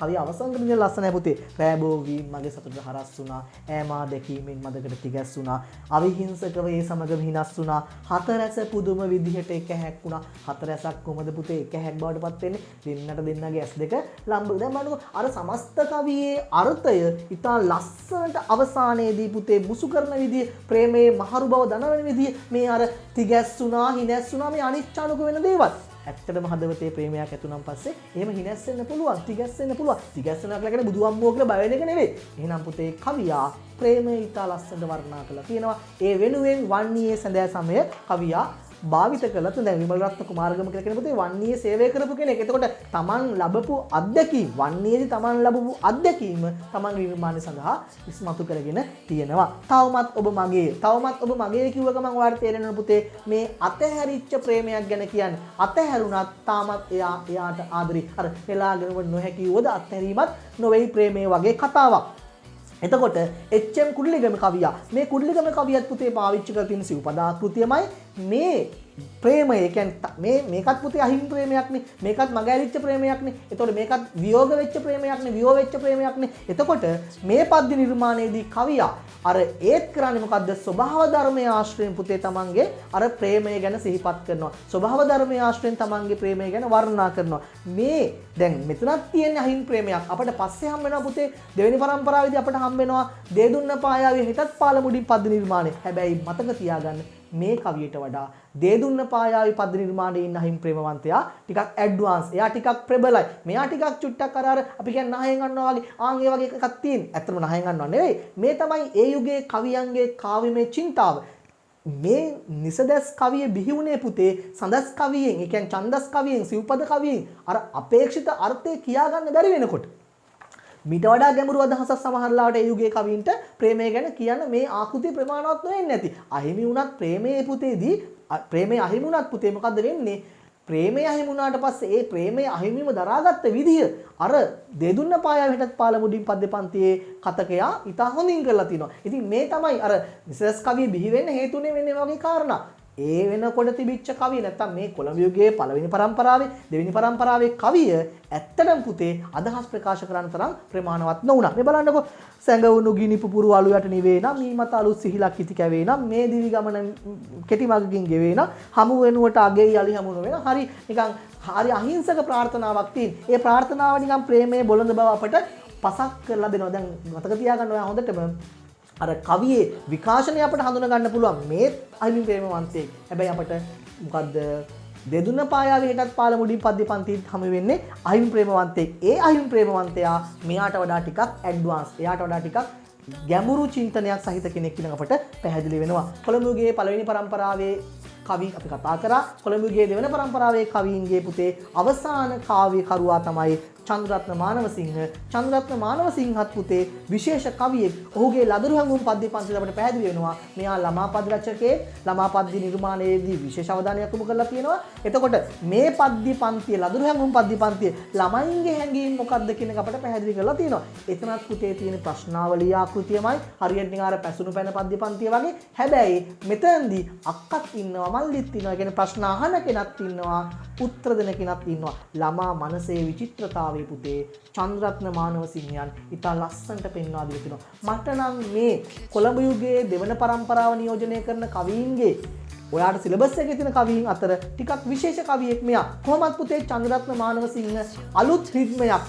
කවිය අවසන් කරන ලස්සනයි පුතේ. රෑබෝ වී මගේ සතුට හරස් වුණා. ඈමා දැකීමෙන් මදකට තිගැස් වුණා. අවිහිංසකව ඒ සමගම හිනස් වුණා. හතරැස පුදුම විදිහට එක හැක්ුණා. හතරැසක් කොහමද පුතේ එක හැක් බවට පත් වෙන්නේ? දෙන්නට දෙන්නගේ ඇස් දෙක ලම්බ. දැන් බලන්නකො අර සමස්ත කවියේ අර්ථය ඉතා ලස්සනට අවසානයේදී පුතේ මුසු කරන විදිය ප්‍රේමයේ හරු බව දනවන විදිය මේ අර තිගැස්සුනා හිනැස්සුනා මේ අනිච්චානුක වෙන දේවල්. ඇත්තටම හදවතේ ප්‍රේමයක් ඇතුණන් පස්සේ එහෙම හිනැස්සෙන්න පුළුවන්, තිගැස්සෙන්න පුළුවන්. තිගැස්සෙනවා කියලා කියන්නේ බුදු අම්මෝ කියලා බය වෙන එක නෙවෙයි. එහෙනම් පුතේ කවියා ප්‍රේමය ඉතා ලස්සනට වර්ණනා කරලා තියෙනවා. ඒ වෙනුවෙන් වන්නියේ සඳෑ සමය කවියා භාවිත කළත් දැන් විමල රත්න කුමාරගම කියලා කෙනෙකුට වන්නියේ සේවය කරපු කෙනෙක්. එතකොට තමන් ලැබපු අත්දැකීම් වන්නියේදී තමන් ලැබපු අත්දැකීම තමන් නිර්මාණය සඳහා ඉස්මතු කරගෙන තියෙනවා. තවමත් ඔබ මගේ කිව්ව ගමන් ඔයාලට තේරෙනවා පුතේ මේ අතහැරිච්ච ප්‍රේමයක් ගැන කියන්නේ. අතහැරුණත් තාමත් එයාට ආදරේ අර වෙලාගෙනව නොහැකි වුවද අත්හැරීමත් නොවේයි ප්‍රේමයේ වගේ කතාවක්. එතකොට එච්.එම්. කුඩලිගම කවියා මේ කුඩලිගම කවියත් පුතේ පාවිච්චි කරලා තියෙන සිව්පදාකෘතියමයි මේ ප්‍රේමය. කියන්නේ මේකත් පුතේ අහිමි ප්‍රේමයක්නේ. මේකත් මගහැරිච්ච ප්‍රේමයක්නේ. එතකොට මේකත් වියෝග වෙච්ච ප්‍රේමයක්නේ. වියෝ වෙච්ච ප්‍රේමයක්නේ. එතකොට මේ පද්‍ය නිර්මාණයේදී කවියා අර ඒත් කරන්නේ මොකද්ද? ස්වභාව ධර්මයේ ආශ්‍රයෙන් පුතේ තමන්ගේ අර ප්‍රේමය ගැන සිහිපත් කරනවා. ස්වභාව ධර්මයේ ආශ්‍රයෙන් තමන්ගේ ප්‍රේමය ගැන වර්ණනා කරනවා. මේ දැන් මෙතනක් තියෙන අහිමි ප්‍රේමයක්. අපිට පස්සේ හම් වෙනවා පුතේ දෙවෙනි පරම්පරාවේදී අපිට හම් වෙනවා දේදුන්න පායාවේ හිතත් පාලමුඩින් පද්‍ය නිර්මාණය. හැබැයි මතක තියාගන්න මේ කවියට වඩා දේදුන්න පායාවේ පද්‍ය නිර්මාණයේ ඉන්න අහිමි ප්‍රේමවන්තයා ටිකක් ඇඩ්වාන්ස්. එයා ටිකක් ප්‍රබලයි. මෙයා ටිකක් චුට්ටක් අර අපි කියන්නේ නහයෙන් ගන්නවා වගේ ඒ වගේ එකක් තියෙන. ඇත්තටම නහයෙන් ගන්නව නෙවෙයි. මේ තමයි ඒ යුගයේ කවියන්ගේ කාව්‍යමය චින්තාව. මේ නිසදස් කවිය බිහි වුණේ පුතේ සඳස් කවියෙන්, ඒ කියන්නේ ඡන්දස් කවියෙන්, සිව්පද කවියෙන් අර අපේක්ෂිත අර්ථය කියා ගන්න බැරි වෙනකොට මීට වඩා ගැඹුරු අදහසක් සමහරලාට ඒ යුගයේ කවීන්ට ප්‍රේමය ගැන කියන්න මේ ආකෘතිය ප්‍රමාණවත් වෙන්නේ නැති. අහිමි වුණත් ප්‍රේමයේ පුතේදී ප්‍රේමය අහිමි වුණත් පුතේ මොකද්ද වෙන්නේ? ප්‍රේමය අහිමි වුණාට පස්සේ ඒ ප්‍රේමය අහිමිව දරාගත්ත විදිය අර දෙදුන්න පායාව හිටත් පාල මුඩින් පද්‍ය පන්තියේ කතකයා ඉතා හොඳින් කරලා තිනවා. ඉතින් මේ තමයි අර නිසස් කවිය බිහි වෙන්න හේතුනේ වෙන්නේ වගේ කාරණා. ඒ වෙනකොට තිබිච්ච කවිය නැත්තම් මේ කොළඹ යුගයේ පළවෙනි පරම්පරාවේ දෙවෙනි පරම්පරාවේ කවිය ඇත්තටම පුතේ අදහස් ප්‍රකාශ කරන්න තරම් ප්‍රමාණවත් නොවුණා. මේ බලන්නකෝ සැඟවුණු ගිනි පුපුරු අලු යට නිවේ නම් මී මත අලුත් සිහිලක් ඉති කැවේ නම් මේ දිවි ගමන කෙටි මගකින් ගෙවේ නම් හමු වෙනුවට අගේ යලි හමු නොවන හරි නිකන් හරි අහිංසක ප්‍රාර්ථනාවක් තියෙන. ඒ ප්‍රාර්ථනාව නිකන් ප්‍රේමයේ බොළඳ බව අපට පසක් කරලා දෙනවා. දැන් මතක තියාගන්න ඔයා හොඳටම අර කවියේ විකාශනය අපට හඳුනා ගන්න පුළුවන් මේ අහිමි ප්‍රේමවන්තයෙක්. හැබැයි අපට මොකද්ද දෙදුන පායාවේ හිටත් පාල මුඩින් පද්‍ය පන්තිත් හමු වෙන්නේ අහිමි ප්‍රේමවන්තයෙක්. ඒ අහිමි ප්‍රේමවන්තයා මෙයාට වඩා ටිකක් ඇඩ්වාන්ස්. එයාට වඩා ටිකක් ගැඹුරු චින්තනයක් සහිත කෙනෙක් කියන අපට පැහැදිලි වෙනවා. කොළඹ යුගයේ පළවෙනි පරම්පරාවේ කවි අපි කතා කරා. කොළඹ යුගයේ දෙවන පරම්පරාවේ කවීන්ගේ පුතේ අවසාන කාව්‍ය කරුවා තමයි චන්ද්‍රරත්න මානවසිංහ. චන්ද්‍රරත්න මානවසිංහත් පුතේ විශේෂ කවියෙක්. ඔහුගේ ලදරු හැඟුම් පද්‍ය පන්තිය අපිට පැහැදිලි වෙනවා. මෙයා ළමා පද්‍ය රචකයෙක්. ළමා පද්‍ය නිර්මාණයේදී විශේෂ අවධානයක් යොමු කරලා තියෙනවා. එතකොට මේ පද්‍ය පන්තිය ලදරු හැඟුම් පද්‍ය පන්තිය ළමයින්ගේ හැඟීම් මොකක්ද කියන එක අපිට පැහැදිලි කරලා තියෙනවා. එතනත් පුතේ තියෙන ප්‍රශ්නාවලිය ආකෘතියමයි හරියට නිකන් අර පැසුණු පැන පද්‍ය පන්තිය වගේ. හැබැයි මෙතනදී අක්කත් ඉන්නවා මල්ලිත් ඉන්නවා. ඒ කියන්නේ ප්‍රශ්න අහන කෙනත් ඉන්නවා උත්තර දෙන කෙනත් ඉන්නවා. ළමා මනසේ විචිත්‍රතාව පුතේ චන්ද්‍රරත්න මානවසිංහයන් ඉතා ලස්සනට පෙන්වා දීලා තිනවා. මට නම් මේ කොළඹ යුගයේ දෙවන පරම්පරාව නියෝජනය කරන කවීන්ගේ ඔයාට සිලබස් එකේ තියෙන කවීන් අතර ටිකක් විශේෂ කවියෙක් මෙයා. කොහොමත් පුතේ චන්ද්‍රරත්න මානවසිංහ අලුත් රිද්මයක්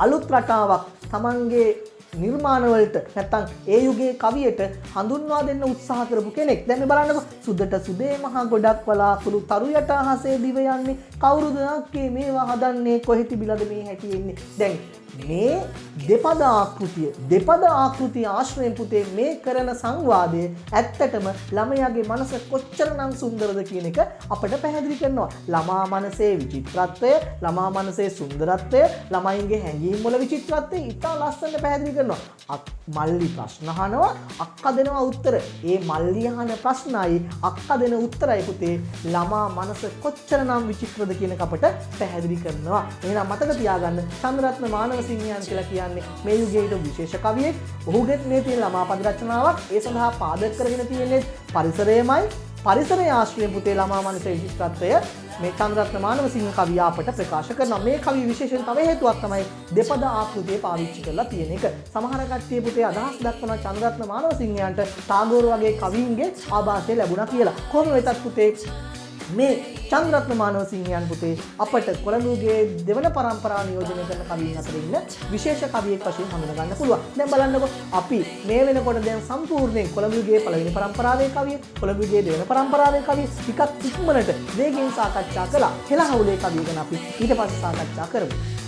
අලුත් රටාවක් Tamanගේ නිර්මාණවලට නැත්තම් ඒ යුගයේ කවියට හඳුන්වා දෙන්න උත්සාහ කරපු කෙනෙක්. දැන් මේ බලන්නකො සුදට සුදේ මහ ගොඩක් වලාකුළු තරු යට අහසේ දිව යන්නේ කවුරුද අක්කේ මේවා හදන්නේ කොහෙ තිබිලාද මේ හැටි එන්නේ. දැන් මේ දෙපද ආකෘතිය ආශ්‍රයෙන් පුතේ මේ කරන සංවාදය ඇත්තටම ළමයාගේ මනස කොච්චරනම් සුන්දරද කියන එක අපිට පැහැදිලි කරනවා. ළමා මනසේ විචිත්‍රත්වය, ළමා මනසේ සුන්දරත්වය, ළමයින්ගේ හැඟීම් වල විචිත්‍රත්වය ඉතා ලස්සනට පැහැදිලි කරනවා. මල්ලි ප්‍රශ්න අහනවා, අක්කා දෙනවා උත්තර. ඒ මල්ලි අහන ප්‍රශ්නයි අක්කා දෙන උත්තරයි පුතේ ළමා මනස කොච්චරනම් විචිත්‍රද කියන එක අපිට පැහැදිලි කරනවා. එහෙනම් මතක තියාගන්න චන්ද්‍රරත්න මානවසිංහයන් කියලා කියන්නේ මේ යුගයේ විශේෂ කවියෙක්. ඔහුගෙත් මේ තියෙන ළමා පද රචනාවක්. ඒ සඳහා පාදක කරගෙන තියෙන්නේ පරිසරයමයි. පරිසරය ආශ්‍රයෙන් පුතේ ළමා මනසේ විචිත්‍රත්වය මේ චන්ද්‍රරත්න මානවසිංහ කවිය අපට ප්‍රකාශ කරනවා. මේ කවිය විශේෂයෙන් තව හේතුවක් තමයි දෙපද ආකෘතිය පාවිච්චි කරලා තියෙන එක. සමහර කට්ටිය පුතේ අදහස් දක්වන චන්ද්‍රරත්න මානවසිංහයන්ට ටාගෝර් වගේ කවීන්ගේ ආభాසය ලැබුණා කියලා. කොහොම වෙතත් පුතේ මේ චන්ද්‍රරත්න මානවසිංහයන් පුතේ අපට කොළඹ යුගයේ දෙවන පරම්පරාව නියෝජනය කරන කවීන් අතර ඉන්න විශේෂ කවියෙක් වශයෙන් හඳුනා ගන්න පුළුවන්. දැන් බලන්නකො අපි මේ වෙනකොට දැන් සම්පූර්ණයෙන් කොළඹ යුගයේ පළවෙනි පරම්පරාවේ කවිය, කොළඹ යුගයේ දෙවන පරම්පරාවේ කවිය ටිකක් ඉක්මනට වේගයෙන් සාකච්ඡා කළා. හෙළහවුලේ කවිය ගැන අපි ඊට පස්සේ සාකච්ඡා කරමු.